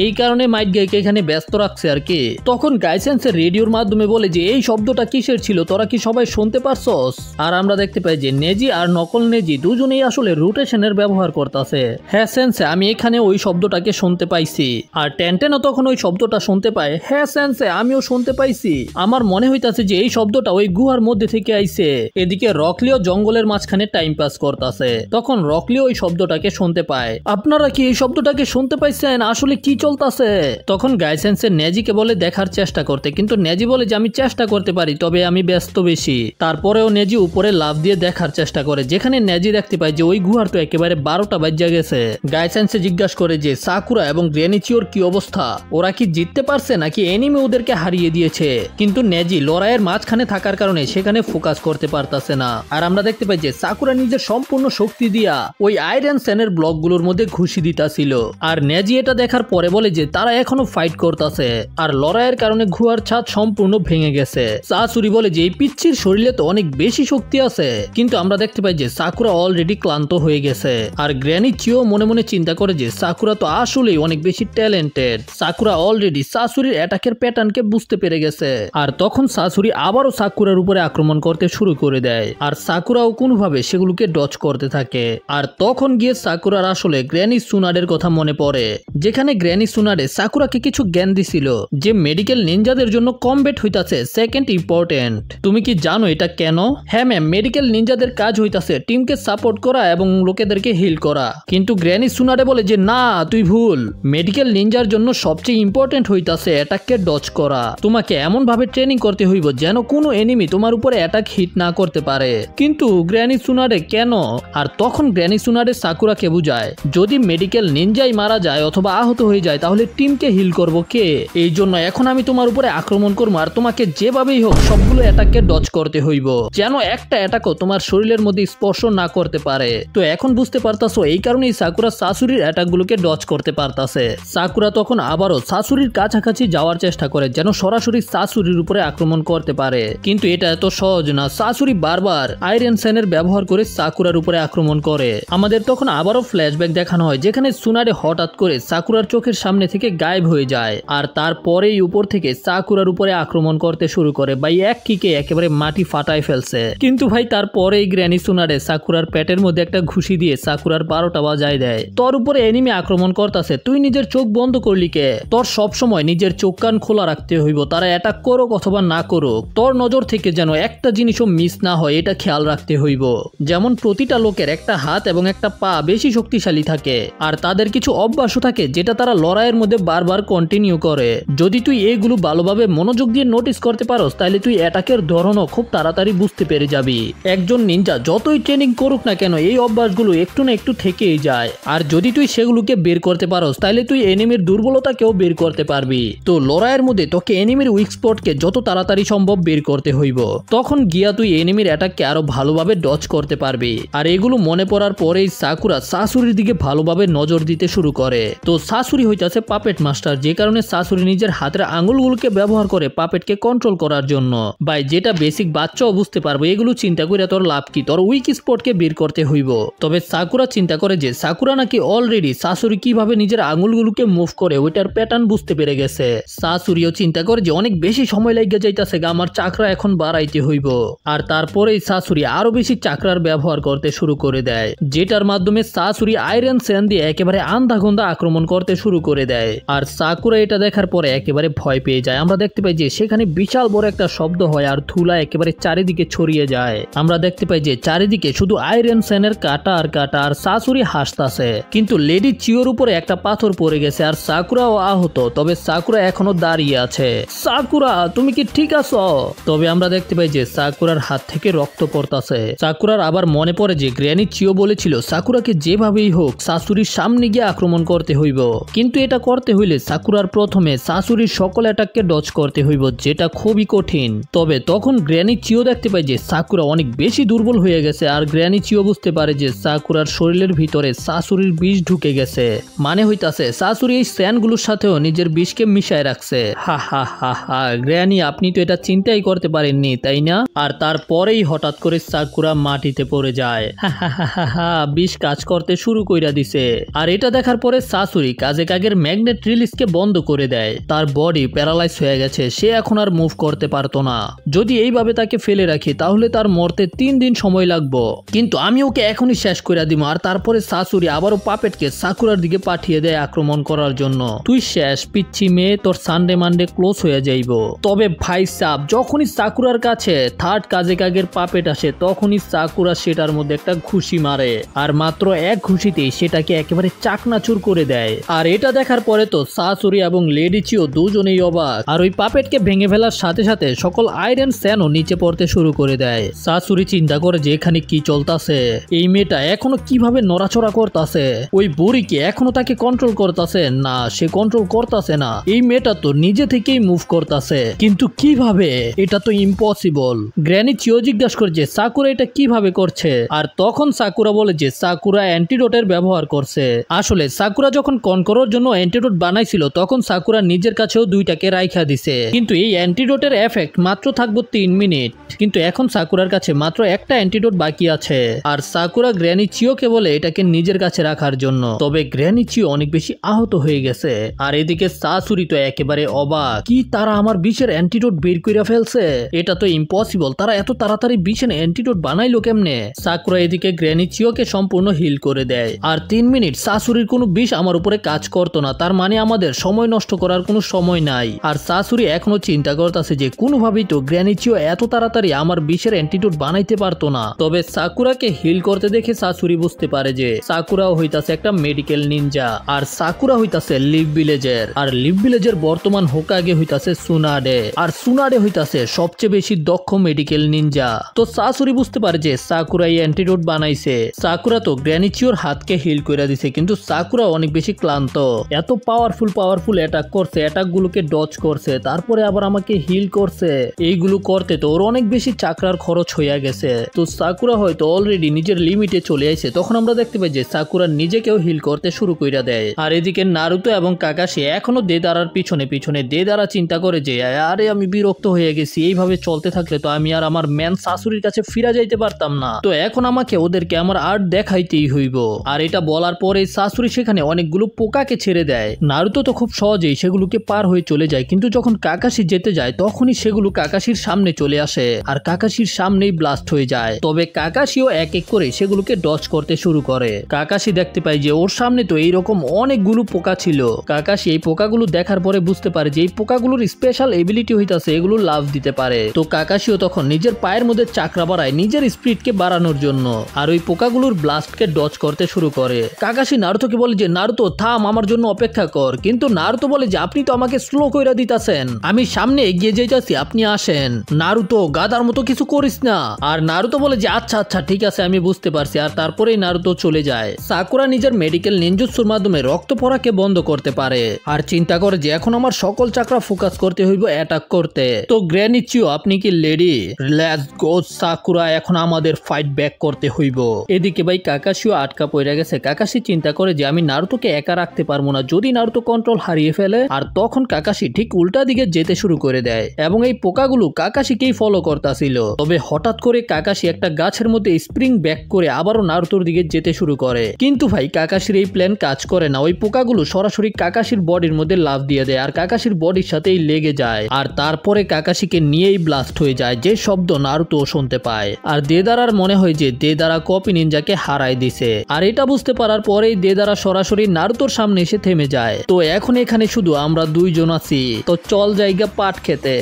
এই কারণে মাইট গাইকে এখানে ব্যস্ত রাখছে আর কি। তখন গাইসেন্সের রেডিওর মাধ্যমে বলে যে এই শব্দটা কিসের ছিল, তোরা কি সবাই শুনতে পারছস? আর আমরা দেখতে পাই যে নেজি আর নকল নেজি দুজনেই আসলে রোটেশনের ব্যবহার করতেছে। হ্যাঁ সেন্সে, আমি এখানে ওই শব্দটাকে শুনতে পাইছি। আর টেনটেনও তখন ওই শব্দটা শুনতে পায়। হ্যাঁ সেন্সে, আমিও শুনতে পাইছি। আমার মনে হইতাছে যে এই শব্দটা ওই গুহার মধ্যে থেকে আইছে। এদিকে রকলিও জঙ্গলের মাঝখানে টাইম পাস করতেছে। তখন রকলিও ওই শব্দটাকে শুনতে পায়। আপনারা কি এই শব্দটাকে শুনতে পাইছেন? আসলে কি চলতেছে? তখন গাইসেন্সের নেজিকে বলে দেখার চেষ্টা করতে, কিন্তু নেজি বলে যে আমি চেষ্টা করতে পারি, তবে আমি ব্যস্ত বেশি। তারপরেও নেজি উপরে লাফ দিয়ে দেখার চেষ্টা করে, যেখানে নেজি দেখতে পায় যে ওই গুহার তো একেবারে 12টা বাজে গেছে। গাইসেন্সে জিজ্ঞাসা করে যে সাকুরা এবং গ্রেনিচিওর কি অবস্থা, ওরা কি জিততে পারছে নাকি এনিমি ওদেরকে হারিয়ে দিয়েছে? কিন্তু নেজি লড়াইয়ের মাঝখানে থাকার কারণে সেখানে ফোকাস করতে পারতাছে না। আর আমরা দেখতে পাই যে সাকুরা নিজের সম্পূর্ণ শক্তি দিয়া ওই আয়রন সেনের ব্লকগুলোর মধ্যে ঘুষি দিতাছিল। আর নেজি এটা দেখার পরে বলে যে তারা এখনো ফাইট করতেছে। আর লড়াইয়ের কারণে গুহার ছাদ সম্পূর্ণ ভেঙে গেছে। সাসুরি বলে যে এই পিচ্চির শরীরে তো অনেক বেশি শক্তি আছে, কিন্তু আমরা দেখতে পাই যে সাকুরা অলরেডি ক্লান্ত হয়ে গেছে। আর গ্রেনিচিও মনে মনে চিন্তা করে যে সাকুরা তো আসলেই অনেক বেশি ট্যালেন্টেড। সাকুরা অলরেডি সাসুরির অ্যাটাকের প্যাটার্নকে বুঝতে পেরে গেছে। আর তখন সাসুরি আবারও সাকুরার উপরে আক্রমণ করতে শুরু করে দেয়। আর সাকুরাও কোনোভাবে সেগুলোকে ডজ করতে থাকে। আর তখন গিয়ে সাকুরার আসলে গ্র্যানি সুনাডের কথা মনে পড়ে, যেখানে গ্র্যানি সুনাডে সাকুরাকে কিছু জ্ঞান দিছিল যে মেডিকেল নিনজাদের জন্য কমব্যাট হইতাছে সেকেন্ড ইম্পর্টেন্ট। তুমি কি জানো এটা কেন? হ্যাঁ ম্যাম, মেডিকেল নিনজাদের কাজ হইতাছে টিমকে সাপোর্ট করা এবং লোকেদেরকে হিল করা। কিন্তু গ্র্যানি সুনাডে বলে যে না, তুই ভুল। মেডিকেল নিনজার জন্য সবচেয়ে ইম্পর্টেন্ট হইতাছে অ্যাটাককে ডজ করা। তোমাকে এমন ভাবে ট্রেনিং করতে হইব যেন কোনো এনিমি তোমার উপরে অ্যাটাক হিট না করতে পারে। কিন্তু গ্র্যানি সুনাডে কেন? আর তখন গ্র্যানি সুনাডে সাকুরাকে বুঝায় যদি মেডিকেল নিনজাই মারা যায় অথবা আহত হয়ে যায় তাহলে টিমকে হিল করব কে? এই জন্য এখন আমি তোমার উপরে আক্রমণ করবো আর তোমাকে যেভাবেই হোক সবগুলো অ্যাটাককে ডজ করতে হইব, যেন একটা অ্যাটাকও তোমার শরীরের মধ্যে স্পর্শ না করতে পারে। তো এখন বুঝতে পারতাছো এই কারণেই সাকুরা শাশুড়ির অ্যাটাকগুলোকে ডজ করতে পারতাছে। সাকুরা তখন আবারও শাশুড়ির কাছাকাছি যাওয়ার চেষ্টা করে যেন সরাসরি শাশুড়ির উপরে আক্রমণ করতে পারে, কিন্তু এটা এত সহজ না। শাশুড়ি বারবার আয়রন সেনের ব্যবহার করে সাকুরার উপরে আক্রমণ করে। আমাদের তখন আবারও ফ্ল্যাশব্যাক দেখানো হয়, যেখানে সুনাডে হঠাৎ করে সাকুরার চোখের সামনে থেকে গায়েব হয়ে যায়। আর তারপরেই উপর থেকে সাকুরার উপরে আক্রমণ করতে শুরু করে। ভাই এক কিকে একেবারে মাটি ফাটায় ফেলছে। কিন্তু ভাই তারপরেই গ্র্যানি সুনাডে সাকুরার পেটের মধ্যে একটা ঘুষি দিয়ে সাকুরার 12টা বাজায় দেয়। তোর উপরে এনিমি আক্রমণ করতেছে, তুই নিজের চোখ বন্ধ করলি কে? তোর সবসময় নিজের চোখ কান খোলা রাখতে হইব, তারা অ্যাটাক করুক অথবা না করুক তোর নজর থেকে যেন একটা জিনিসও মিস না হয় এটা খেয়াল রাখতে হইব। যেমন প্রতিটা লোকের একটা হাত এবং একটা পা বেশি শক্তিশালী থাকে, আর তাদের কিছু অভ্যাসও থাকে যেটা তারা লড়াইয়ের মধ্যে বারবার কন্টিনিউ করে। যদি তুই এগুলো ভালোভাবে মনোযোগ দিয়ে নোটিস করতে পারোস তাহলে তুই অ্যাটাকের ধরনও খুব তাড়াতাড়ি বুঝতে পেরে যাবি। একজন নিনজা যতই ট্রেনিং করুক না কেন এই অভ্যাসগুলো একটু না একটু থেকেই যায়, আর যদি তুই সেগুলোকে বের করতে পারোস তাহলে তুই এনিমির দুর্বলতাকেও বের করতে পারবি। তো লড়াইয়ের মধ্যে তোকে এনিমির উইক স্পটকে যত তাড়াতাড়ি সম্ভব বের করতে হইব, তখন গিয়া তুই এনিমির অ্যাটাককে আরো ভালোভাবে ডজ করতে পারবি। আর এগুলো মনে পড়ার পরেই সাকুরা শাশুড়ির দিকে ভালোভাবে নজর দিতে শুরু করে। তো শাশুড়ি হইতাছে পাপেট মাস্টার, যে কারণে শাশুড়ি নিজের হাতের আঙুলগুলোকে ব্যবহার করে পাপেটকে কন্ট্রোল করার জন্য। ভাই যেটা বেসিক বাচ্চাও বুঝতে পারবো, এগুলো চিন্তা করে তোর লাভ কি? তোর উইক স্পটকে বের করতে হইব। তবে সাকুরা চিন্তা করে যে সাকুরা নাকি অলরেডি শাশুড়ি কিভাবে নিজের আঙুলগুলোকে মুভ করে ওইটার প্যাটার্ন বুঝতে পেরে গেছে। শাশুড়িও চিন্তা করে যে অনেক বেশি সময় লেগে যাইতাছে, আমার চাকরা এখন বাড়াইতে হইব। আর তারপরেই শাশুড়ি আরো বেশি চাকরার ব্যবহার করতে শুরু করে দেয়, যেটার মাধ্যমে শাশুড়ি আয়রন সেন দিয়ে একেবারে আন্ধাগন্ধা আক্রমণ করতে শুরু করে দেয়। আর সাকুরা এটা দেখার পরে একেবারে ভয় পেয়ে যায়। আমরা দেখতে পাই যে সেখানে বিশাল বড় একটা শব্দ হয় আর ধুলা একেবারে চারিদিকে ছড়িয়ে যায়। আমরা দেখতে পাই যে চারিদিকে শুধু আয়রন সেনের কাটা আর কাটা, আর শাশুড়ি হাসতাছে। কিন্তু লেডি চিওর উপরে একটা পাথর পড়ে গেছে আর সাকুরাও আহত, তবে সাকুরা এখনো দাঁড়িয়ে আছে। সাকুরা তুমি কি ঠিক আছো? তবে আমরা দেখতে পাই যে সাকুরার হাত থেকে রক্ত পড়তাছে। সাকুরার আবার মনে পড়ে যে গ্র্যানি চিও বলেছিল সাকুরাকে যেভাবেই হোক শাশুড়ির সামনে গিয়ে আক্রমণ করতে হইব, কিন্তু এটা করতে হইলে সাকুরার প্রথমে শাশুড়ির সকল অ্যাটাককে ডজ করতে হইব, যেটা খুবই কঠিন। তবে তখন গ্র্যানি চিও দেখতে পায় যে সাকুরা অনেক বেশি দুর্বল হয়ে গেছে, আর গ্র্যানি চিও বুঝতে পারে যে সাকুরার শরীরের ভিতরে শাশুড়ির বিষ ঢুকে গেছে। মানে হইতাছে শাশুড়ি এই স্যানগুলোর সাথেও নিজের বিষকে মিশায় রাখছে। হা হা হা হা, গ্র্যানি আপনি তো এটা চিন্তাই করতে পারেননি তাই না? আর তারপরেই হঠাৎ করে সাকুরা মাটিতে পড়ে যায়। হা হা হা হা হা, বিষ কাজ করতে শুরু কইরা দিছে। আর এটা দেখার পরে শাশুড়ি কাজে কাগের ম্যাগনেট রিলিজকে বন্ধ করে দেয়। তার বডি প্যারালাইজ হয়ে গেছে, সে এখন আর মুভ করতে পারতো না। যদি এইভাবে তাকে ফেলে রাখি তাহলে তার মরতে 3 দিন সময় লাগবে, কিন্তু আমি ওকে এখনই শেষ করে দিব। আর তারপরে শাশুড়ি আবারও পাপেটকে সাকুরার দিকে পাঠিয়ে দেয় আক্রমণ করার জন্য। তুই শেষ পিচ্ছি মেয়ে, তোর সানডে মানডে ক্লোজ হয়ে যাইব। তবে ভাই সাব, যখনই সাকুরার কাছে থার্ড কাজে কাগের পাপেট আসে তখনই সাকুরা সেটার মধ্যে একটা ঘুষি মারে, আর মাত্র এক ঘুষিতেই সেটাকে একেবারে চাকনাচুর করে দেয়। আর এটা দেখার পরে তো শাশুড়ি এবং লেডি চিও দুজনেই অবাক। আর ওই পাপেটকে ভেঙে ফেলার সাথে সাথে সকল আয়রন স্যানও নিচে পড়তে শুরু করে দেয়। শাশুড়ি চিন্তা করে যে এখানে কি চলতেছে, এই মেয়েটা এখনো কিভাবে নড়াচড়া করতেছে, ওই বুড়ি কি এখনো তাকে কন্ট্রোল করতেছে? না, সে কন্ট্রোল করতেছে না। এই মেয়েটা তো নিজে থেকেই মুভ করতেছে, কিন্তু কিভাবে? এটা তো ইম্পসিবল। গ্র্যানি চিও জিজ্ঞাসা করে যে সাকুরা এটা কিভাবে করছে, আর তখন সাকুরা বলে যে সাকুরা অ্যান্টিডোটের ব্যবহার করছে। আসলে সাকুরা যখন কনকরোর জন্য অ্যান্টিডোট বানাইছিল তখন সাকুরা নিজের কাছেও 2টাকে রাইখা দিছে, কিন্তু এই অ্যান্টিডোটের এফেক্ট মাত্র থাকবো 3 মিনিট। কিন্তু এখন সাকুরার কাছে মাত্র একটা অ্যান্টিডোট বাকি আছে, আর সাকুরা গ্র্যানি চিওকে বলে এটাকে নিজের কাছে রাখার জন্য। তবে গ্র্যানি চিও অনেক বেশি আহত হয়ে গেছে। আর এদিকে শাশুড়ি তো একেবারে অবাক, কি তারা আমার বিষের অ্যান্টিডোট বের করে ফেলছে? এটা তো ইম্পসিবল, তারা এত তাড়াতাড়ি বিষের অ্যান্টিডোট বানাইলো কেমনে? সাকুরা এদিকে গ্র্যানি চিওকে সম্পূর্ণ হিল করে দেয়। আর 3 মিনিট শাশুড়ির কোনো বিষ আমার উপরে কাজ করতো না, তার মানে আমাদের সময় নষ্ট করার কোনো সময় নাই। আর শাশুড়ি এখনো চিন্তা করতেছে যে কোনোভাবেই তো গ্র্যানি চিও এত তাড়াতাড়ি আমার বিষের অ্যান্টিডোট বানাইতে পারতো না। তবে সাকুরাকে হিল করতে দেখে শাশুড়ি বুঝতে পারে যে সাকুরাও হইতাছে একটা মেডিকেল নিনজা, আর সাকুরা হইতাছে লিভ ভিলেজের। আর লিভ ভিলেজের বর্তমান হোকাগে হইতাছে সুনাডে, আর সুনাডে হইতাছে সবচেয়ে বেশি দক্ষ মেডিকেল নিনজা। তো শাশুড়ি বুঝতে পারে যে সাকুরা এই অ্যান্টিডোট বানাইছে। সাকুরা তো গ্র্যানি চিওর হাতকে হিল করে দিছে, কিন্তু সাকুরা অনেক বেশি ক্লান্ত। এত পাওয়ারফুল অ্যাটাক করছে, অ্যাটাক গুলোকে ডজ করছে, তারপরে আবার আমাকে হিল করছে। এইগুলো করতে তো ওর অনেক বেশি চাকরার খরচ হইয়া গেছে। তো সাকুরা হয়তো অলরেডি নিজের লিমিটে চলে আসে। তখন আমরা দেখতে পাই যে সাকুরা নিজেকেও হিল করতে শুরু কইরা দেয়। আর এদিকে নারুতো এবং কাকাশি এখনো দেদারার পিছনে পিছনে। দেদারা চিন্তা করে যে আরে আমি বিরক্ত হয়ে গেছি, এইভাবে চলতে থাকলে তো আমি আর আমার ম্যান শাশুড়ির কাছে ফিরা যাইতে পারতাম না। তো এখন আমাকে ওদেরকে আমার আর্ট দেখাইতেই হইব। আর এটা বলার পরে শাশুড়ি সেখানে অনেকগুলো পোকাকে ছেড়ে দেয়। নারুতো তো খুব সহজেই সেগুলোকে পার হয়ে চলে যায়, কিন্তু যখন কাকাশি যেতে যায় তখনই সেগুলো কাকাশির সামনে চলে আসে, আর কাকাশির সামনেই ব্লাস্ট হয়ে যায়। তবে কাকাশিও এক এক করে সেগুলোকে ডজ করতে শুরু করে। কাকাশি দেখতে পায় যে ওর সামনে তো এইরকম অনেকগুলো পোকা ছিল। কাকাশি এই পোকাগুলো দেখার পরে বুঝতে পারে যে এই পোকাগুলোর স্পেশাল এবিলিটি হইতাছে এগুলো লাভ দিতে পারে। তো কাকাশিও তখন নিজের পায়ের মধ্যে চাকরা বাড়ায় নিজের স্পিডকে বাড়ানোর জন্য, আর ওই পোকাগুলোর ব্লাস্টকে ডজ করতে শুরু করে। কাকাশি নারুতোকে বলে যে নারুতো থাম, আমার জন্য অপেক্ষা কর। কিন্তু নারুতো বলে যে আপনি তো আমাকে স্লো কইরা দিতাছেন, আমি সামনে এগিয়ে যাইতাছি, আপনি আসেন। নারুতো গাদার মতো কিছু করিস না। আর নারুতো বলে যে আচ্ছা আচ্ছা ঠিক আছে, আমি বুঝতে পারছি। আর তারপরেই নারুতো চলে যায়। সাকুরা নিজের মেডিকেল নিনজুৎসুর মাধ্যমে রক্ত পড়াকে বন্ধ করতে পারে, আর চিন্তা করে যে এখন আমার সকল চাকরা ফোকাস করতে হইব অ্যাটাক করতে। তো গ্র্যানি চিও আপনি কি লেডি? লেটস গো সাকুরা, এখন আমাদের ফাইট ব্যাক করতে হইব। এদিকে ভাই কাকাশিও আটকা পড়ে গেছে। কাকাশি চিন্তা করে যে আমি নারুতোকে একা রাখতে পারবো না, যদি নারুতো কন্ট্রোল হারিয়ে ফেলে। আর তখন কাকাশি ঠিক উল্টা দিকে যেতে শুরু করে দেয়, এবং এই পোকাগুলো কাকাশিকেই ফলো করতেছিল। তবে হঠাৎ করে কাকাশি একটা গাছের মধ্যে স্প্রিং ব্যাক করে আবারও নারুতোর দিকে যেতে শুরু করে। কিন্তু ভাই কাকাশির এই প্ল্যান কাজ করে না। ওই পোকাগুলো সরাসরি কাকাশির বডির মধ্যে লাফ দিয়ে দেয়, আর কাকাশির বডির সাথেই লেগে যায়। আর তারপরে কাকাশিকে নিয়েই ব্লাস্ট হয়ে যায়, যে শব্দ নারুতো শুনতে পায়। আর দেদারার মনে হয় যে দেদারা কপি নিনজাকে হারাই দিছে। আর এটা বুঝতে পারার পরেই দেদারা সরাসরি নারুতোর সামনে এসে থেমে যায়। তো এখন এখানে শুধু আমরা দুইজন আছি, তো চল জায়গা পাট খেতে।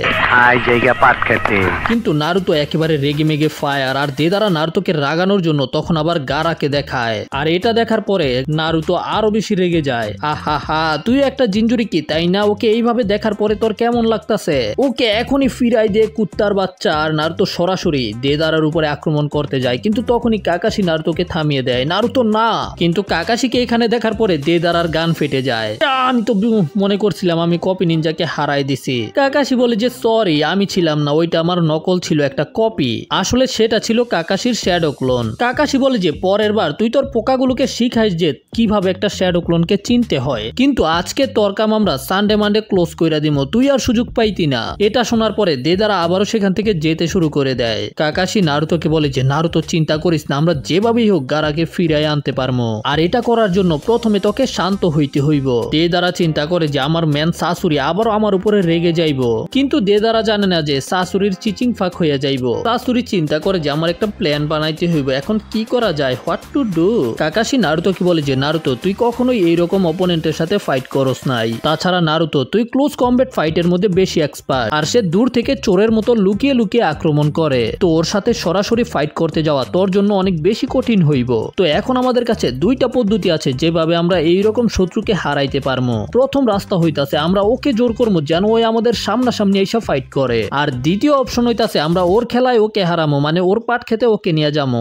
কিন্তু নারুতো একেবারে রেগে মেগে ফায়ার। আর দেদারা নারুতোকে রাগানোর জন্য তখন আবার গারাকে দেখায়। আর এটা দেখার পরে নারুতো আরো বেশি রেগে যায়। আহা হা, তুই একটা জিঞ্জুরি কি তাই না? ওকে এইভাবে দেখার পরে তোর কেমন লাগতাছে? ওকে এখনই ফিরাই দে কুত্তার বাচ্চা। আর নারুতো সরাসরি দেদারার উপরে আক্রমণ করতে যায়, কিন্তু তখনই কাকাশি নারুতোকে থামিয়ে দেয়। নারুতো না, কিন্তু কাকাশিকে এখানে দেখার পরে দেদারার গান ফেটে যায়। আমি তো মনে করছিলাম আমি কপি নিনজাকে হারাই দিছি। কাকাশি বলে যে সরি, আমি ছিলাম না, ওইটা আমার নকল ছিল, একটা কপি। আসলে সেটা ছিল কাকাশির শ্যাডো ক্লোন। কাকাশি বলে যে পরের বার তুই তোর পোকাগুলোকে শিখাইস যে কিভাবে একটা শ্যাডো ক্লোনকে চিনতে হয়, কিন্তু আজকে তোর কাম আমরা সানডে মানডে ক্লোজ কইরা দিমু, তুই আর সুযোগ পাইতি না। এটা শোনার পরে দেদারা আবারও সেখান থেকে যেতে শুরু করে দেয়। কাকাশি নারুতোকে বলে যে নারুতো চিন্তা করিস না, আমরা যেভাবেই হোক গারাকে ফিরাই আনতে পারবো, আর এটা করার জন্য প্রথমে তোকে শান্ত হইতে হইব। দেদারা চিন্তা করে যে আমার ম্যান শাশুড়ি আবারও আমার উপরে রেগে যাইব, কিন্তু দেদারা জানে না যে শাশুড়ির চিচিং ফাঁক হইয়া যাইব। শাশুড়ি চিন্তা করে যে আমার একটা প্ল্যান বানাইতে হইব, এখন কি করা যায়, হোয়াট টু ডু। কাকাশি নারুতোকে বলে যে নারুতো তুই কখনোই এইরকম অপোনেন্টের সাথে ফাইট করস নাই, তাছাড়া নারুতো তুই ক্লোজ কমব্যাট ফাইটের মধ্যে বেশি এক্সপার্ট, আর সে দূর থেকে চোরের মতো লুকিয়ে লুকিয়ে আক্রমণ করে, তো ওর সাথে সরাসরি ফাইট করতে যাওয়া তোর জন্য অনেক বেশি কঠিন হইব। তো এখন আমাদের কাছে দুইটা পদ্ধতি আছে যেভাবে আমরা এইরকম শত্রুকে হারাইতে পারবো। প্রথম রাস্তা হইতাছে আমরা ওকে জোর করবো যেন ওই আমাদের সামনাসামনি এসে ফাইট করে, আর দ্বিতীয় অপশন হইতাছে আমরা ওর খেলায় ওকে হারামো, মানে ওর পাট খেতে ওকে নিয়ে যাবো।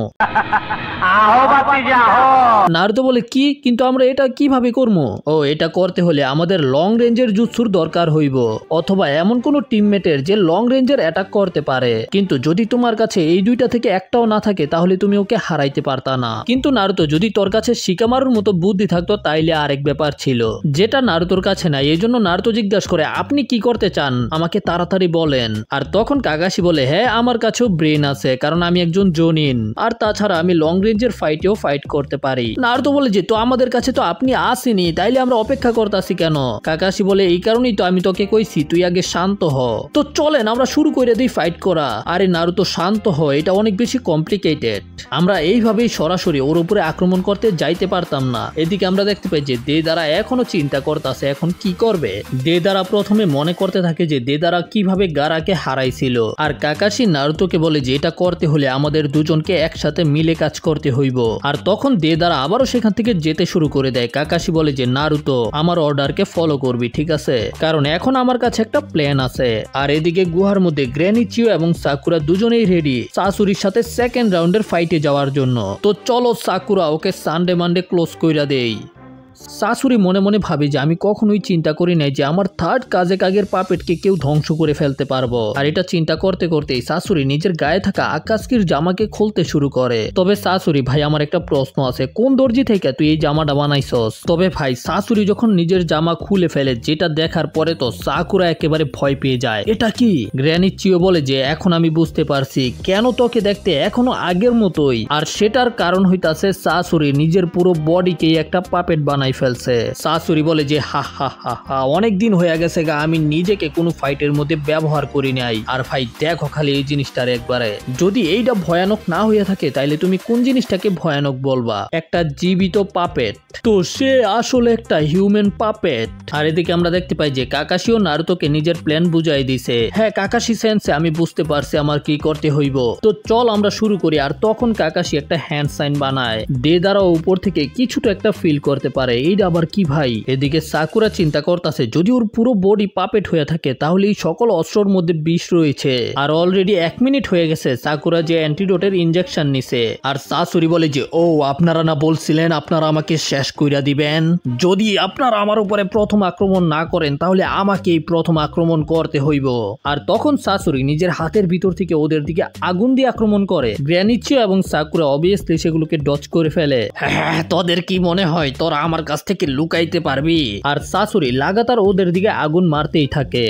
নারুতো বলে কি, কিন্তু আমরা এটা কিভাবে করবো? ও, এটা করতে হলে আমাদের লং রেঞ্জের জুৎসুর দরকার হইব, অথবা এমন কোন টিমমেটের যে লং রেঞ্জের অ্যাটাক করতে পারে, কিন্তু যদি তোমার কাছে এই দুইটা থেকে একটাও না থাকে তাহলে তুমি ওকে হারাইতে পারতা না। কিন্তু নারুতো যদি তোর কাছে শিকামারুর মতো বুদ্ধি থাকতো তাইলে আরেক ব্যাপার ছিল, যেটা নারুতোর কাছে নাই। এই জন্য নারুতো জিজ্ঞাসা করে আপনি কি করতে চান, আমাকে তাড়াতাড়ি বলেন। আর তখন কাকাশি বলে হ্যাঁ আমার কাছেও ব্রেন আছে, কারণ আমি একজন জোনিন, আর তাছাড়া আমি লং রেঞ্জের ফাইটেও ফাইট করতে পারি। নারুতো বলে যে তো আমাদের কাছে তো আপনি আসেনি, তাইলে আমরা অপেক্ষা করতেছি কেন? কাকাশি বলে এই কারণেই তো আমি তোকে কইছি তুই আগে শান্ত হ, তো চলেন আমরা শুরু করে দিই ফাইট করা। আরে নারুতো শান্ত হ, এটা অনেক বেশি কমপ্লিকেটেড, আমরা এইভাবেই সরাসরি ওর উপরে আক্রমণ করতে যাইতে পারতাম না। এদিকে আমরা দেখতে পাই যে দেদারা এখনো চিন্তা করতেছে এখন কি করবে। দেদারা প্রথমে মনে করতে থাকে যে দেদারা কিভাবে গারাকে হারাইছিল, আর কাকাশি নারুতোকে বলে যে এটা করতে হলে আমাদের দুজনকে একসাথে মিলে কাজ করতে হইব। আর তখন দেদারা আবারও সেখান থেকে যেতে শুরু করে দেয়। কাকাশি বলে যে নারুতো আমার অর্ডারকে ফলো করবি, ঠিক আছে, কারণ এখন আমার কাছে একটা প্ল্যান আছে। আর এদিকে গুহার মধ্যে গ্র্যানি চিও এবং সাকুরা দুজনেই রেডি শাশুড়ির সাথে সেকেন্ড রাউন্ডের ফাইটে যাওয়ার জন্য। তো চলো সাকুরা ওকে সানডে মানডে ক্লোজ কইরা দেই। শাশুড়ি মনে মনে ভাবে যে আমি কখনোই চিন্তা করি নাই যে আমার থার্ড কাজের পাপেটকে কেউ ধ্বংস করে ফেলতে পারবো। আর এটা চিন্তা করতে করতেই শাশুড়ি নিজের গায়ে থাকা আকাশকির জামাকে খুলতে শুরু করে। তবে শাশুড়ি ভাই আমার একটা প্রশ্ন আছে, কোন দর্জি থেকে তুই এই জামাটা বানাইছস? তবে ভাই শাশুড়ি যখন নিজের জামা খুলে ফেলে যেটা দেখার পরে তো সাকুরা একেবারে ভয় পেয়ে যায়। এটা কি? গ্র্যানি চিও বলে যে এখন আমি বুঝতে পারছি কেন তোকে দেখতে এখনো আগের মতোই, আর সেটার কারণ হইতাছে শাশুড়ি নিজের পুরো বডিকে একটা পাপেট বানায় ফেলছে। শাশুড়ি বলে যে হা হা হা হা, অনেকদিন হয়ে গেছে গা আমি নিজেকে কোনো ফাইটের মধ্যে ব্যবহার করি নাই। আর ভাই দেখো খালি এই জিনিসটার একবারে, যদি এইটা ভয়ানক না হয়ে থাকে তাইলে তুমি কোন জিনিসটাকে ভয়ানক বলবা? একটা জীবিত পাপেট, তো সে আসলে একটা হিউম্যান পাপেট। আর এদিকে আমরা দেখতে পাই যে কাকাশিও নারুতোকে নিজের প্ল্যান বুঝাই দিছে। হ্যাঁ কাকাশি সেন্সে আমি বুঝতে পারছি আমার কি করতে হইব, তো চল আমরা শুরু করি। আর তখন কাকাশি একটা হ্যান্ড সাইন বানায়, দেদারাও উপর থেকে কিছুটা একটা ফিল করতে পারে। এইটা আবার কি ভাই? এদিকে সাকুরা চিন্তা করতেছে যদি ওর পুরো বডি পাপেট হয়ে থাকে তাহলে এই সকল অস্ত্রের মধ্যে বিষ রয়েছে, আর অলরেডি 1 মিনিট হয়ে গেছে সাকুরা যে অ্যান্টিডোটের ইনজেকশন নিছে। আর শাশুড়ি বলে যে ও আপনারা না বলছিলেন আপনারা আমাকে শেষ কইরা দিবেন, যদি আপনারা আমার উপরে প্রথম আক্রমণ না করেন তাহলে আমাকেই প্রথম আক্রমণ করতে হইব। আর তখন শাশুড়ি নিজের হাতের ভিতর থেকে ওদের দিকে আগুন দিয়ে আক্রমণ করে। গ্র্যানি চিও এবং সাকুরা অবভিয়াসলি সেগুলোকে ডজ করে ফেলে। হ্যাঁ তোদের কি মনে হয় তোরা আমার কাছ থেকে লুকাইতে পারবি? আর শাশুড়ি লাগাতার ওদের দিকে আগুন মারতেই থাকে।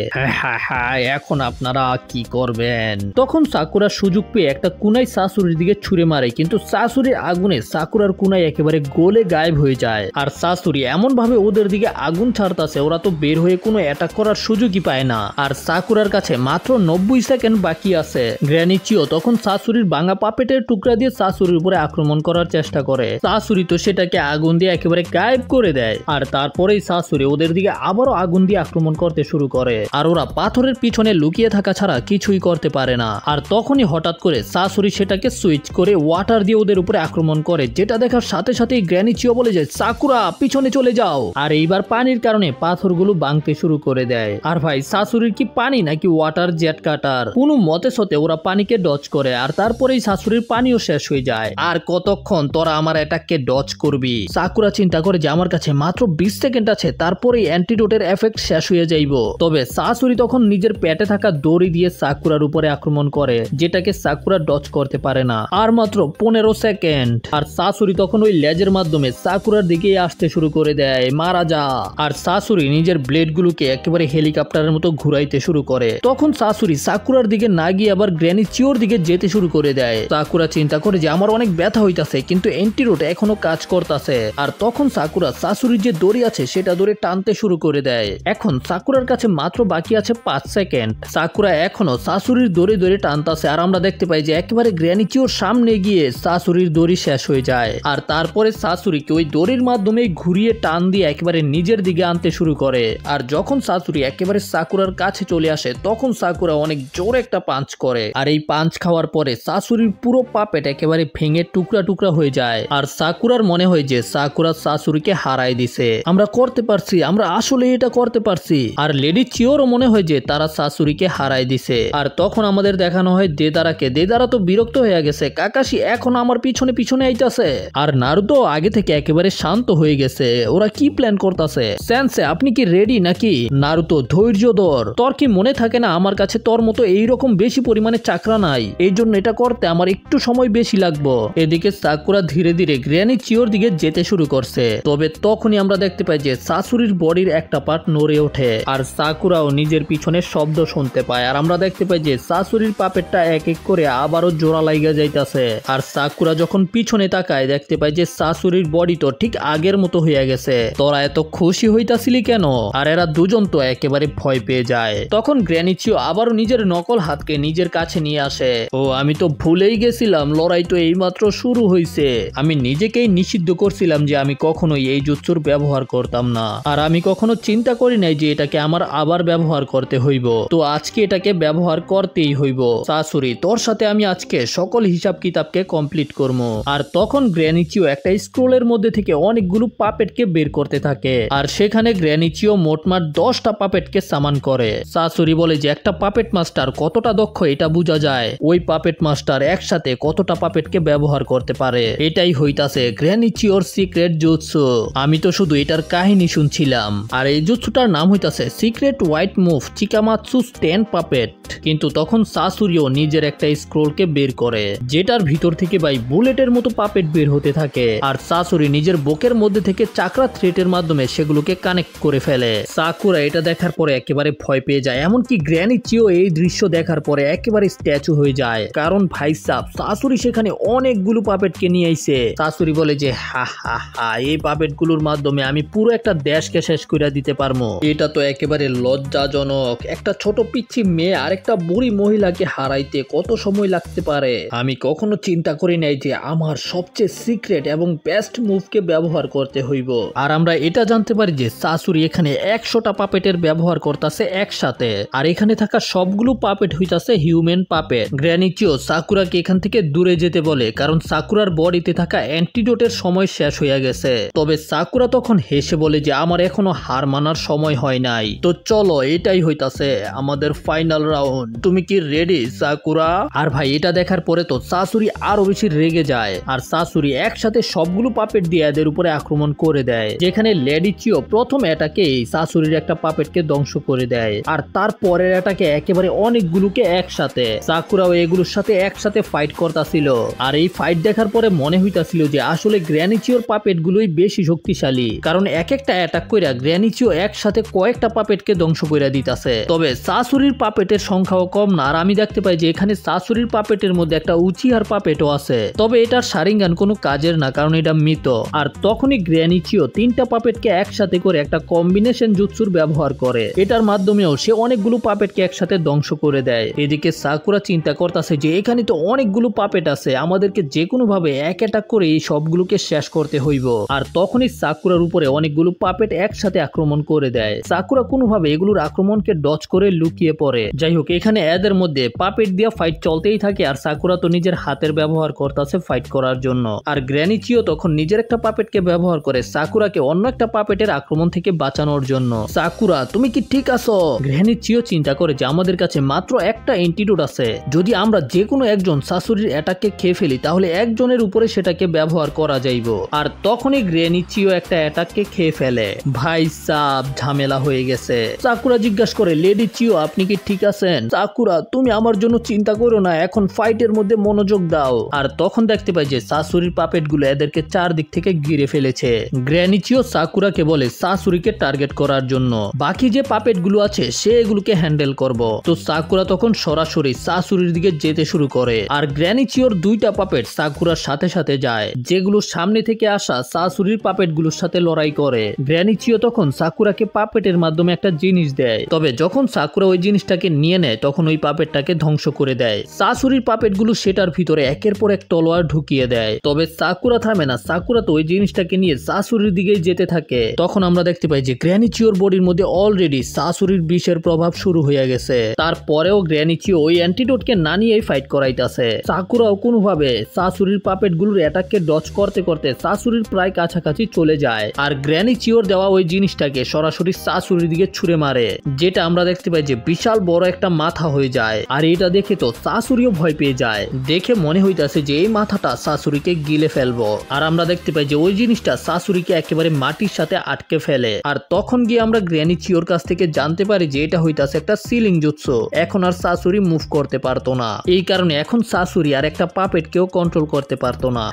হ্যাঁ এখন আপনারা কি করবেন? তখন সাকুরা সুযোগ পেয়ে একটা কুনাই শাশুড়ির দিকে ছুঁড়ে মারে, কিন্তু শাশুড়ির আগুনে সাকুরার কুনাই একেবারে গলে গায়েব হয়ে যায়। আর শাশুড়ি এমন ভাবে ওদের দিকে আগুন ছাড়তাছে ওরা তো বের হয়ে কোনো অ্যাটাক করার সুযোগই পায় না। আর সাকুরার কাছে মাত্র 90 সেকেন্ড বাকি আছে। গ্র্যানি চিও তখন শাশুড়ির ভাঙা পাপেটের টুকরা দিয়ে শাশুড়ির উপরে আক্রমণ করার চেষ্টা করে। শাশুড়ি তো সেটাকে আগুন দিয়ে একেবারে গায়েব করে দেয়। আর তারপরেই শাশুড়ি ওদের দিকে আবারও আগুন দিয়ে আক্রমণ করতে শুরু করে, আর ওরা পাথরের পিছনে লুকিয়ে থাকা ছাড়া কিছুই করতে পারে না। আর তখনই হঠাৎ করে শাশুড়ি সেটাকে সুইচ করে ওয়াটার দিয়ে ওদের উপরে আক্রমণ করে, যেটা দেখার সাথে সাথেই গ্র্যানি চিও বলে যায় সাকুরা পিছনে চলে যাও। আর এইবার পানির কারণে পাথরগুলো ভাঙতে শুরু করে দেয়। আর ভাই শাশুড়ির কি পানি নাকি ওয়াটার জেট কাটার, কোনো মতে সতে ওরা পানিকে ডজ করে, আর তারপরেই শাশুড়ির পানিও শেষ হয়ে যায়। আর কতক্ষণ তোরা আমার অ্যাটাককে ডজ করবি? সাকুরা চিন্তা করে যে যে আমার কাছে মাত্র 20 সেকেন্ড আছে, তারপরে অ্যান্টিডোটের এফেক্ট শেষ হয়ে যাইব। তবে সাসুরি তখন নিজের পেটে থাকা দড়ি দিয়ে সাকুরার উপরে আক্রমণ করে, যেটাকে সাকুরা ডজ করতে পারে না। আর মাত্র 15 সেকেন্ড, আর সাসুরি তখন ওই লেজের মাধ্যমে সাকুরার দিকে আসতে শুরু করে দেয়, মারা যা। আর সাসুরি নিজের ব্লেড গুলোকে একেবারে হেলিকপ্টারের মতো ঘুরাইতে শুরু করে। তখন সাসুরি সাকুরার দিকে না গিয়ে আবার গ্র্যানি চিওর দিকে যেতে শুরু করে দেয়। সাকুরা চিন্তা করে যে আমার অনেক ব্যথা হইতাছে, কিন্তু অ্যান্টিডোট এখনো কাজ করতেছে। আর তখন সাকুরা সাসুরির যে দড়ি আছে সেটা ধরে টানতে শুরু করে দেয়। এখন সাকুরার কাছে মাত্র বাকি আছে 5 সেকেন্ড। সাকুরা এখনো সাসুরির দড়ি ধরে টানতাছে, আর আমরা দেখতে পাই যে একেবারে গ্র্যানি চিওর সামনে গিয়ে সাসুরির দড়ি শেষ হয়ে যায়। আর তারপরে সাসুরিকে ওই দড়ির মাধ্যমে ঘুরিয়ে টান দিয়ে একেবারে নিজের দিকে আনতে শুরু করে। আর যখন সাসুরি একেবারে সাকুরার কাছে চলে আসে, তখন সাকুরা অনেক জোরে একটা পাঞ্চ করে। আর এই পাঞ্চ খাওয়ার পরে সাসুরির পুরো পাপেট একেবারে ভেঙে টুকরা টুকরা হয়ে যায়। আর সাকুরার মনে হয় যে সাকুরা সাসুরিকে হারাই দিছে, আমরা করতে পারছি, আমরা আসলে এটা করতে পারছি। আর লেডি চিওরও মনে হয় যে তারা সাসুরিকে হারাই দিছে। আর তখন আমাদের দেখানো হয় দেদারাকে। দেদারা তো বিরক্ত হয়ে গেছে, কাকাশি এখন আমার পিছনে পিছনে আইতাছে। আর নারুতো আগে থেকে একেবারে শান্ত হয়ে গেছে, ওরা কি প্ল্যান করতেছে। সেন্সে আপনি কি রেডি নাকি? নারুতো ধৈর্য ধর, তোর কি মনে থাকে না আমার কাছে তোর মতো এইরকম বেশি পরিমাণে চাকরা নাই, এই জন্য এটা করতে আমার একটু সময় বেশি লাগবে। এদিকে সাকুরা ধীরে ধীরে গ্র্যানি চিওর দিকে যেতে শুরু করছে। তবে তখনই আমরা দেখতে পাই যে সাসুরির বডির একটা পার্ট নড়ে ওঠে, আর সাকুরাও নিজের পিছনে শব্দ শুনতে পায়। আর আমরা দেখতে পাই যে সাসুরির পাপেটটা এক এক করে আবারও জোড়া লাইগা যাইতাছে। আর সাকুরা যখন পিছনে তাকায় দেখতে পায় যে সাসুরির বডি তো ঠিক আগের মতো হয়ে গেছে। তোরা এত খুশি হইতাছিলি কেন? আর এরা দুজন তো একেবারে ভয় পেয়ে যায়। তখন গ্র্যানি চিও আবারও নিজের নকল হাতকে নিজের কাছে নিয়ে আসে। ও আমি তো ভুলেই গেছিলাম, লড়াই তো এইমাত্র শুরু হয়েছে। আমি নিজেকেই নিষিদ্ধ করছিলাম যে আমি কখনোই এই জুৎসুর ব্যবহার করতাম না, আর আমি কখনো চিন্তা করি নাই যে এটাকে আমার আবার ব্যবহার করতে হইব। তো আজকে এটাকে ব্যবহার করতেই হইব। সাসুরি তোর সাথে আমি আজকে সকল হিসাব কিতাবকে কমপ্লিট করবো। আর তখন গ্র্যানি চিও একটা স্ক্রোলের মধ্যে থেকে অনেকগুলো পাপেটকে বের করতে থাকে, আর সেখানে গ্র্যানি চিও মোটমাট 10টা পাপেটকে সামান করে। সাসুরি বলে যে একটা পাপেট মাস্টার কতটা দক্ষ এটা বোঝা যায়, ওই পাপেট মাস্টার একসাথে কতটা পাপেটকে ব্যবহার করতে পারে। এটাই হইতাছে গ্র্যানি চিওর সিক্রেট জুৎসু। আমি তো শুধু এটার কাহিনী শুনছিলাম, আর এই জুৎসুটার নাম হইতাছে সিক্রেট হোয়াইট মুভ চিকামাৎসু 10 পাপেট। কিন্তু তখন সাসুরিও নিজের একটা স্ক্রোলকে বের করে, যেটার ভিতর থেকে ভাই বুলেটের মতো পাপেট বের হতে থাকে। আর সাসুরি নিজের বুকের মধ্যে থেকে চাকরা থ্রেটের মাধ্যমে সেগুলোকে কানেক্ট করে ফেলে। সাকুরা এটা দেখার পরে একেবারে ভয় পেয়ে যায়, এমনকি গ্র্যানি চিও এই দৃশ্য দেখার পরে একেবারে স্ট্যাচু হয়ে যায়। কারণ ভাই সাব সাসুরি সেখানে অনেকগুলো পাপেটকে নিয়ে আইছে। সাসুরি বলে যে হা হা হা, এই পাপেট গুলোর মাধ্যমে আমি পুরো একটা দেশকে শেষ করে দিতে পারবো। এটা তো একেবারে লজ্জাজনক, একটা ছোট পিচ্ছি মেয়ে আর একটা বুড়ি মহিলাকে হারাইতে কত সময় লাগতে পারে। আমি কখনো চিন্তা করি নাই যে আমার সবচেয়ে সিক্রেট এবং বেস্ট মুভকে ব্যবহার করতে হইব। আর আমরা এটা জানতে পারি যে সাসুরি এখানে 100টা পাপেটের ব্যবহার করতেছে একসাথে, আর এখানে থাকা সবগুলো পাপেট হইতাছে হিউম্যান পাপেট। গ্র্যানি চিও সাকুরাকে এখান থেকে দূরে যেতে বলে, কারণ সাকুরার বডিতে থাকা অ্যান্টিডোটের সময় শেষ হয়ে গেছে। তবে সাকুরা তখন হেসে বলে যে আমার এখনো হার মানার সময় হয় নাই, তো চলো এটাই হইতাছে আমাদের ফাইনাল রাউন্ড, তুমি কি রেডি সাকুরা? আর ভাই এটা দেখার পরে তো সাসুরি আরো বেশি রেগে যায়, আর সাসুরি একসাথে সবগুলো পাপেট দিয়ে এদের উপরে আক্রমণ করে দেয়। যেখানে লেডি চিও প্রথম অ্যাটাকেই সাসুরির একটা পাপেটকে ধ্বংস করে দেয়, আর তারপরের অ্যাটাকে একেবারে অনেকগুলোকে একসাথে। সাকুরাও এগুলোর সাথে একসাথে ফাইট করতেছিল, আর এই ফাইট দেখার পরে মনে হইতাছিল যে আসলে গ্র্যানি চিওর পাপেট গুলোই বেশি শক্তিশালী, কারণ এক একটা অ্যাটাক কইরা গ্র্যানি চিও একসাথে কয়েকটা পাপেটকে ধ্বংস করে দিতাছে। তবে সাসুরির পাপেটের সংখ্যাও কম না, আর আমি দেখতে পাই যে এখানে সাসুরির পাপেটের মধ্যে একটা উচিহার পাপেটও আছে। তবে এটার শারিঙ্গান কোনো কাজের না, কারণ এটা মৃত। আর তখনই গ্র্যানি চিও 3টা পাপেটকে একসাথে করে একটা কম্বিনেশন জুৎসুর ব্যবহার করে, এটার মাধ্যমেও সে অনেকগুলো পাপেটকে একসাথে ধ্বংস করে দেয়। এদিকে সাকুরা চিন্তা করতেছে যে এখানে তো অনেকগুলো পাপেট আছে, আমাদেরকে যে কোনো ভাবে এক অ্যাটাক করে এই সবগুলোকে শেষ করতে হইব। আর তখনই সাকুরার উপরে অনেকগুলো পাপেট একসাথে আক্রমণ করে দেয়। সাকুরা কোনোভাবে এগুলোর আক্রমণকে ডজ করে লুকিয়ে পড়ে। যাই হোক, এখানে এদের মধ্যে পাপেট দিয়ে ফাইট চলতেই থাকে, আর সাকুরা তো নিজের হাতের ব্যবহার করতেছে ফাইট করার জন্য। আর গ্র্যানি চিও তখন নিজের একটা পাপেটকে ব্যবহার করে সাকুরাকে অন্য একটা পাপেটের আক্রমণ থেকে বাঁচানোর জন্য। সাকুরা তুমি কি ঠিক আছো? গ্র্যানি চিও চিন্তা করে যে আমাদের কাছে মাত্র একটা অ্যান্টিডোট আছে, যদি আমরা যে কোনো একজন সাসুরির অ্যাটাককে খেয়ে ফেলি তাহলে একজনের উপরে সেটাকে ব্যবহার করা যাইব। আর তখনই গ্র্যানি গ্র্যানিচিও একটা অ্যাটাককে খেয়ে ফেলে। ভাই সাব ঝামেলা হয়ে গেছে। সাকুরা জিজ্ঞাসা করে, লেডি চিও আপনি কি ঠিক আছেন? সাকুরা, তুমি আমার জন্য চিন্তা করো না, এখন ফাইটের মধ্যে মনোযোগ দাও। আর তখন দেখতে পাই যে শাশুড়ির পাপেট গুলো এদেরকে চারদিক থেকে ঘিরে ফেলেছে। গ্র্যানিচিও সাকুরাকে বলে শাশুড়িকে টার্গেট করার জন্য, বাকি যে পাপেট গুলো আছে সে এগুলোকে হ্যান্ডেল করব। তো সাকুরা তখন সরাসরি শাশুড়ির দিকে যেতে শুরু করে, আর গ্র্যানিচিওর দুইটা পাপেট সাকুরার সাথে সাথে যায়, যেগুলো সামনে থেকে আসা শাশুড়ির পাপেট গুলোর সাথে লড়াই করে। গ্র্যানিচিও তখন সাকুরাকে পাপেটের মাধ্যমে একটা জিনিস দেয়, তবে যখন সাকুরা ওই জিনিসটাকে নিয়ে নেয় তখন ওই পাপেটটাকে ধ্বংস করে দেয়। শাশুড়ির পাপেট গুলো সেটার ভিতরে একের পর এক তলোয়ার ঢুকিয়ে দেয়, তবে সাকুরা থামে না। সাকুরা তো ওই জিনিসটাকে নিয়ে শাশুড়ির দিকেই যেতে থাকে। তখন আমরা দেখতে পাই যে গ্র্যানিচিওর বডির মধ্যে অলরেডি শাশুড়ির বিষের প্রভাব শুরু হয়ে গেছে। তারপরেও গ্র্যানিচিও ওই অ্যান্টিডোটকে না নিয়েই ফাইট করাইতেছে। সাকুরাও কোনোভাবে শাশুড়ির পাপেট গুলোর অ্যাটাককে ডজ করতে করতে শাশুড়ির প্রায় কাছাকাছি চলে যায়, আর গ্র্যানিচিওর দেওয়া ওই জিনিসটাকে সরাসরি শাশুড়ির দিকে ছুঁড়ে মারে, যেটা আমরা দেখতে পাই যে বিশাল বড় একটা মাথা হয়ে যায়। আর এটা দেখে তো শাশুড়িও ভয় পেয়ে যায়, দেখে মনে হইতাছে যে এই মাথাটা শাশুড়িকে গিলে ফেলবো। আর আমরা দেখতে পাই যে ওই জিনিসটা শাশুড়িকে একেবারে মাটির সাথে আটকে ফেলে। আর তখন গিয়ে আমরা গ্র্যানিচিওর কাছ থেকে জানতে পারি যে এটা হইতাছে একটা সিলিং জুৎসু। এখন আর শাশুড়ি মুভ করতে পারতো না, এই কারণে এখন শাশুড়ি আর একটা পাপেটকেও কন্ট্রোল করতে পারতো না।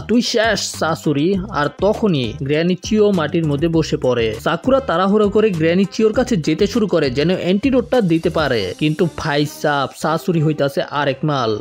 তুই শেষ শাশুড়ি। আর তখনই গ্র্যানিচিও মাটির মধ্যে বসে পড়ে। সাকুরা তাড়াহুড়ো করে গ্র্যানিচিওর কাছে যেতে শুরু করে যেন অ্যান্টিডোটটা দিতে পারে, কিন্তু ভাই সাব শাশুড়ি হইতাছে আরেক মাল।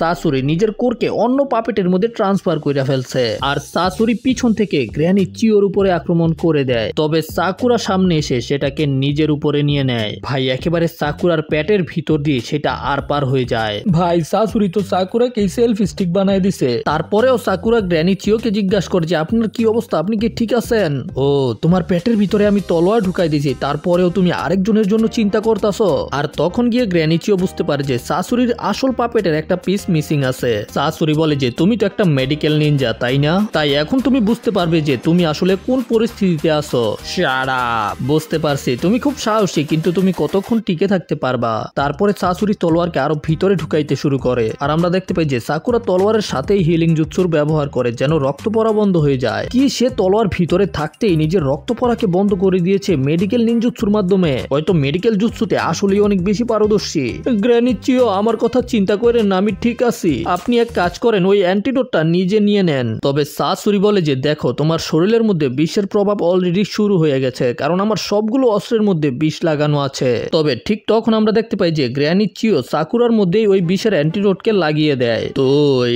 শাশুড়ি নিজের কোরকে অন্য পাপেটের মধ্যে ট্রান্সফার করে ফেলছে, আর শাশুড়ি পিছন থেকে গ্র্যানিচিওর উপরে আক্রমণ করে দেয়, তবে সাকুরা সামনে এসে সেটাকে নিজের উপরে নিয়ে নেয়। ভাই একেবারে সাকুরার পেটের ভিতর দিয়ে সেটা আর পার হয়ে যায়। ভাই শাশুড়ি তো সাকুরাকে সেলফি স্টিক বানায় দিছে। তারপরেও সাকুরা গ্র্যানিচিওকে জিজ্ঞাসা করে যে আপনার কি অবস্থা, আপনি কি ঠিক আছেন? ও, তোমার পেটের ভিতরে আমি তলোয়ার ঢুকাই দিয়েছি, তারপরেও তুমি আরেকজনের জন্য চিন্তা করতেছো। আর তখন গিয়ে গ্র্যানিচিও বুঝতে পারে যে শাশুড়ির আসল পাপেটের একটা পিস মিসিং আছে। শাশুড়ি বলে যে তুমি তো একটা মেডিকেল নিনজা, তাই না? তাই এখন তুমি বুঝতে পারবে যে তুমি আসলে কোন পরিস্থিতিতে আছো। শাট আপ, বুঝতে পারছি তুমি খুব সাহসী, কিন্তু তুমি কতক্ষণ টিকে থাকতে পারবা? তারপরে শাশুড়ি তলোয়ারকে আরো ভিতরে ঢুকাইতে শুরু করে, আর আমরা দেখতে পাই যে সাকুরা তলোয়ারের সাথেই হিলিং জুৎসুর ব্যবহার করে যেন রক্ত পড়া বন্ধ হয়ে যায়। কি সে তলোয়ার ভিতরে থাকতেই নিজের রক্ত পড়াকে বন্ধ করে দিয়েছে মেডিকেল নিনজুৎসুর মাধ্যমে। হয়তো মেডিকেল জুৎসুতে আসলেই অনেক বেশি পারদর্শী। গ্র্যানিচিও আমার কথা চিন্তা করেন না, আমি ঠিক আছি, আপনি এক কাজ করেন, ওই অ্যান্টিডোটটা নিজে নিয়ে নেন। তবে শাশুড়ি বলে যে দেখো তোমার শরীরের মধ্যে বিষের প্রভাব অলরেডি শুরু হয়ে গেছে, কারণ আমার সবগুলো অস্ত্রের মধ্যে বিষ লাগানো আছে। তবে ঠিক তখন আমরা দেখতে পাই যে গ্র্যানিচিও সাকুরার মধ্যেই ওই বিষের অ্যান্টিডোটকে লাগিয়ে দেয়। তো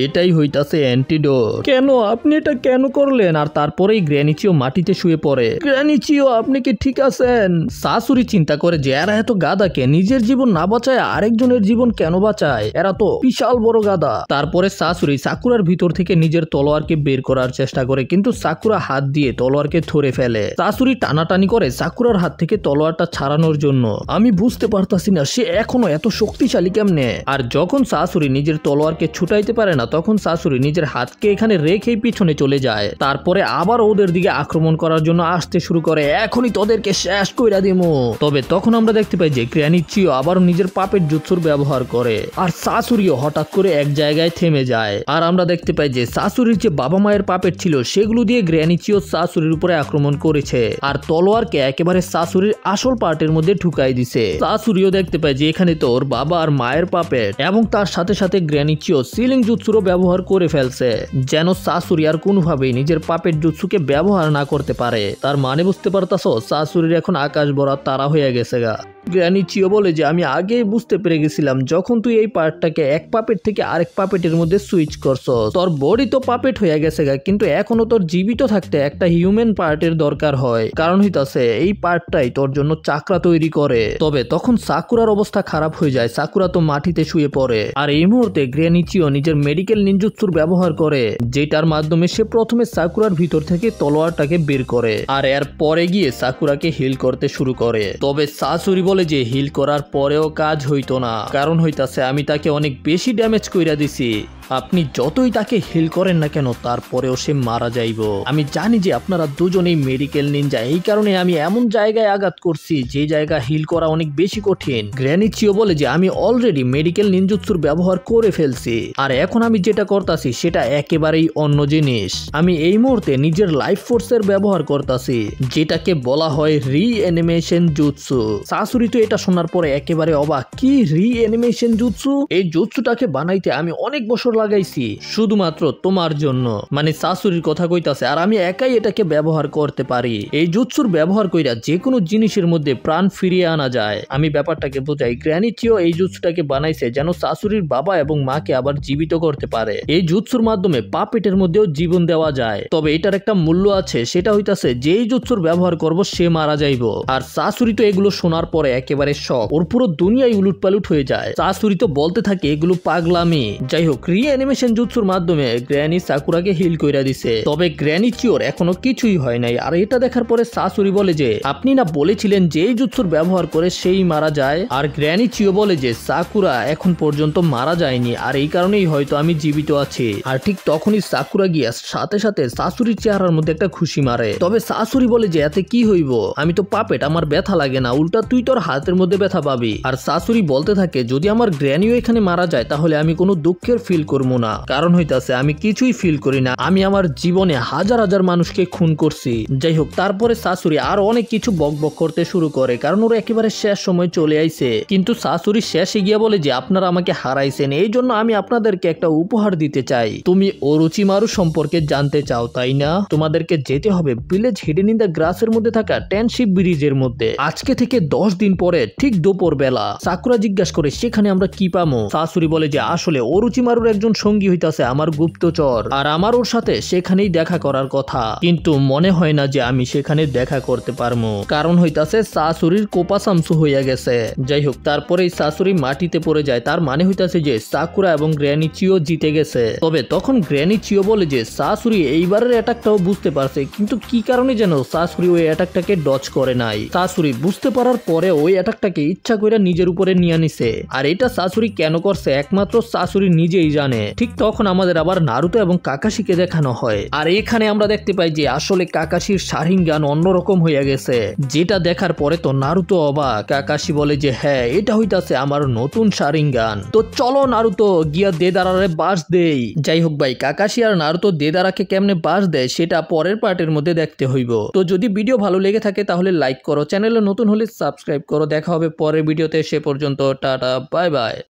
এটাই হইতাছে অ্যান্টিডোট। কেন আপনি এটা কেন করলেন? আর তারপরেই গ্র্যানিচিও মাটিতে শুয়ে পড়ে। গ্র্যানিচিও আপনি কি ঠিক আছেন? শাশুড়ি চিন্তা করে যে এরা এত গাদাকে নিজের জীবন না বাঁচায় আরেকজনের জীবন কেন বাঁচায়, এরা তো বিশাল বড় গাদা। তারপরে শাশুড়ি সাকুরার ভিতর থেকে নিজের তলোয়ারকে বের করার চেষ্টা করে, কিন্তু সাকুরা হাত দিয়ে তলোয়ারকে ধরে ফেলে। শাশুড়ি টানাটানি করে সাকুরার হাত থেকে তলোয়ারটা ছাড়ানোর জন্য। আমি বুঝতে পারতাছি না সে এখনো এত শক্তিশালী কেমনে। আর যখন শাশুড়ি নিজের তলোয়ারকে ছুটাইতে পারে না তখন শাশুড়ি নিজের হাতকে এখানে রেখেই পিছনে চলে যায়। তারপরে আবার ওদের দিকে আক্রমণ করার জন্য আসতে শুরু করে, এখনই তোদেরকে শেষ কইরা দিমু। তবে তখন আমরা দেখতে পাই যে গ্র্যানিচিও আবারও নিজের পাপেট জুৎসুর ব্যবহার করে, আর শাশুড়িও হঠাৎ করে এক জায়গায় থেমে যায়। আর আমরা দেখতে পাই যে শাশুড়ির যে বাবা মায়ের পাপেট ছিল সেগুলো দিয়ে গ্র্যানিচিও শাশুড়ির উপরে আক্রমণ করেছে, আর তলোয়ারকে একেবারে শাশুড়ির আসল পার্টের মধ্যে ঢুকাই দিছে। শাশুড়িও দেখতে পায় যে এখানে তো ওর বাবা আর মায়ের পাপেট, এবং তার সাথে সাথে গ্র্যানিচিও সিলিং জুৎসুরও ব্যবহার করে ফেলছে, যেন শাশুড়ি আর কোনোভাবেই নিজের পাপেট জুৎসুকে ব্যবহার না করতে পারে। তার মানে বুঝতে পারতাছো শাশুড়ির এখন আকাশ ভরা তারা হয়ে গেছে গা। গ্র্যানিচিও বলে যে আমি আগেই বুঝতে পেরে গেছিলাম যখন তুই এই পার্টটাকে এক পাপেট থেকে আরেক পাপেটের মধ্যে সুইচ করছো, তোর বডি তো পাপেট হয়ে গেছে গা, কিন্তু এখনো তোর জীবিত থাকতে একটা হিউম্যান পার্টের দরকার হয়, কারণ হইতাছে এই পার্টটাই তোর জন্য চাকরা তৈরি করে। তবে তখন সাকুরার অবস্থা খারাপ হয়ে যায়, সাকুরা তো মাটিতে শুয়ে পড়ে। আর এই মুহূর্তে গ্র্যানিচিও নিজের মেডিকেল নিনজুৎসুর ব্যবহার করে, যেটার মাধ্যমে সে প্রথমে সাকুরার ভিতর থেকে তলোয়ারটাকে বের করে, আর এর পরে গিয়ে সাকুরাকে হিল করতে শুরু করে। তবে শাশুড়ি বলে যে হিল করার পরেও কাজ হইতো না, কারণ হইতাছে আমি তাকে অনেক বেশি ড্যামেজ কইরা দিছি। আপনি যতই তাকে হিল করেন না কেন তারপরেও সে মারা যাইব। আমি জানি যে আপনারা দুজনেই মেডিকেল নিনজা, এই কারণে আমি এমন জায়গায় আঘাত করছি যে জায়গা হিল করা অনেক বেশি কঠিন। গ্র্যানি চিও বলে যে আমি অলরেডি মেডিকেল নিনজুৎসুর ব্যবহার করে ফেলছি, আর এখন আমি যেটা করতাছি সেটা একেবারেই অন্য জিনিস। আমি এই মুহূর্তে নিজের লাইফ ফোর্সের ব্যবহার করতাছি, যেটাকে বলা হয় রিঅ্যানিমেশন জুৎসু। সাসুরি তো এটা শোনার পরে একেবারে অবাক, কি রিঅ্যানিমেশন জুৎসু? এই জুৎসুটাকে বানাইতে আমি অনেক বছর লাগাইছি শুধুমাত্র তোমার জন্য, মানে সাসুরির কথা কইতাছে, আর আমি একাই এটাকে ব্যবহার করতে পারি। এই জুৎসুর ব্যবহার কইরা যে কোনো জিনিসের মধ্যে প্রাণ ফিরিয়ে আনা যায়। আমি ব্যাপারটাকে বোঝাই। গ্র্যানি চিও এই জুৎসুটাকে বানাইছে যেন সাসুরির বাবা এবং মাকে আবার জীবিত করতে পারে। এই জুৎসুর মাধ্যমে পাপেটের মধ্যেও জীবন দেওয়া যায়, তবে এটার একটা মূল্য আছে, সেটা হইতাছে যেই জুৎসুর ব্যবহার করব সে মারা যাইব। আর সাসুরি তো এগুলো শোনার পরে একেবারে শক, ওর পুরো দুনিয়াই উলুট পালুট হয়ে যায়। সাসুরি তো বলতে থাকে এগুলো পাগলামি। যাই হোক, রিঅ্যানিমেশন জুৎসুর মাধ্যমে গ্র্যানি সাকুরাকে হিল কইরা দিছে, তবে গ্র্যানি চিওর এখনো কিছুই হয় নাই। আর এটা দেখার পরে সাসুরি বলে যে আপনি না বলেছিলেন যে এই জুৎসুর ব্যবহার করে সেই মারা যায়? আর গ্র্যানি চিও বলে যে সাকুরা এখন পর্যন্ত মারা যায়নি, আর এই কারণেই হয়তো আমি জীবিত আছি। আর ঠিক তখনই সাকুরা গিয়া সাথে সাথে শাশুড়ির চেহারার মধ্যে একটা খুশি মারে। তবে শাশুড়ি বলে যে এতে কি হইব, আমি তো পাপেট, আমার ব্যথা লাগে না, উল্টা তুই তোর হাতের মধ্যে ব্যথা পাবি। আর শাশুড়ি বলতে থাকে যদি আমার গ্র্যানিও এখানে মারা যায় তাহলে আমি কোনো দুঃখের ফিল করবো না, কারণ হইতাছে আমি কিছুই ফিল করি না, আমি আমার জীবনে হাজার হাজার মানুষকে খুন করছি। যাই হোক, তারপরে শাশুড়ি আর অনেক কিছু বকবক করতে শুরু করে, কারণ ওরা একেবারে শেষ সময় চলে আইছে। কিন্তু শাশুড়ি শেষে গিয়া বলে যে আপনারা আমাকে হারাইছেন, এই জন্য আমি আপনাদেরকে একটা উপহার দিতে চাই। তুমি ওরোচিমারু সম্পর্কে জানতে চাও তাই না? তোমাদেরকে যেতে হবে ভিলেজ হিডেন ইন দ্য গ্রাসের মধ্যে থাকা টেনশিপ ব্রিজের মধ্যে। আজকে থেকে 10 দিন পরে ঠিক দুপুর বেলা। সাকুরা জিজ্ঞাসা করে সেখানে আমরা কি পামো? শাশুড়ি বলে যে আসলে ওরোচিমারুর একজন সঙ্গী হইতাছে আমার গুপ্তচর, আর আমার ওর সাথে সেখানেই দেখা করার কথা, কিন্তু মনে হয় না যে আমি সেখানে দেখা করতে পারবো, কারণ হইতাছে শাশুড়ির কোপাসামসু হইয়া গেছে। যাই হোক, তারপরেই শাশুড়ি মাটিতে পড়ে যায়, তার মানে হইতাছে যে সাকুরা এবং গ্র্যানি চিও জিতে গেছে। তবে তখন গ্র্যানি চিও বলে যে শাশুড়ি এইবারের অ্যাটাকটাও বুঝতে পারছে, কিন্তু কি কারণে যেন শাশুড়ি ওই অ্যাটাকটাকে ডজ করে নাই। শাশুড়ি বুঝতে পারার পরে ওই অ্যাটাকটাকে ইচ্ছা করে নিজের উপরে নিয়ে নিছে, আর এটা শাশুড়ি কেন করছে একমাত্র শাশুড়ি নিজেই জানে। ঠিক তখন আমাদের আবার নারুতো এবং কাকাশিকে দেখানো হয়, আর এখানে আমরা দেখতে পাই যে আসলে কাকাশির শারিঙ্গান অন্যরকম হইয়া গেছে, যেটা দেখার পরে তো নারুতো অবাক। কাকাশি বলে যে হ্যাঁ, এটা হইতাছে আমার নতুন শারিঙ্গান, তো চলো নারুতো গিয়া দেদারারে বাস দেই। যাই হোক ভাই, কাকাশি আর নারুতো দেদারাকে কেমনে বাস দেয় সেটা পরের পার্টের মধ্যে দেখতে হইব। তো যদি ভিডিও ভালো লেগে থাকে তাহলে লাইক করো, চ্যানেলে নতুন হলে সাবস্ক্রাইব করো। দেখা হবে পরের ভিডিওতে, সে পর্যন্ত টাটা বাই বাই।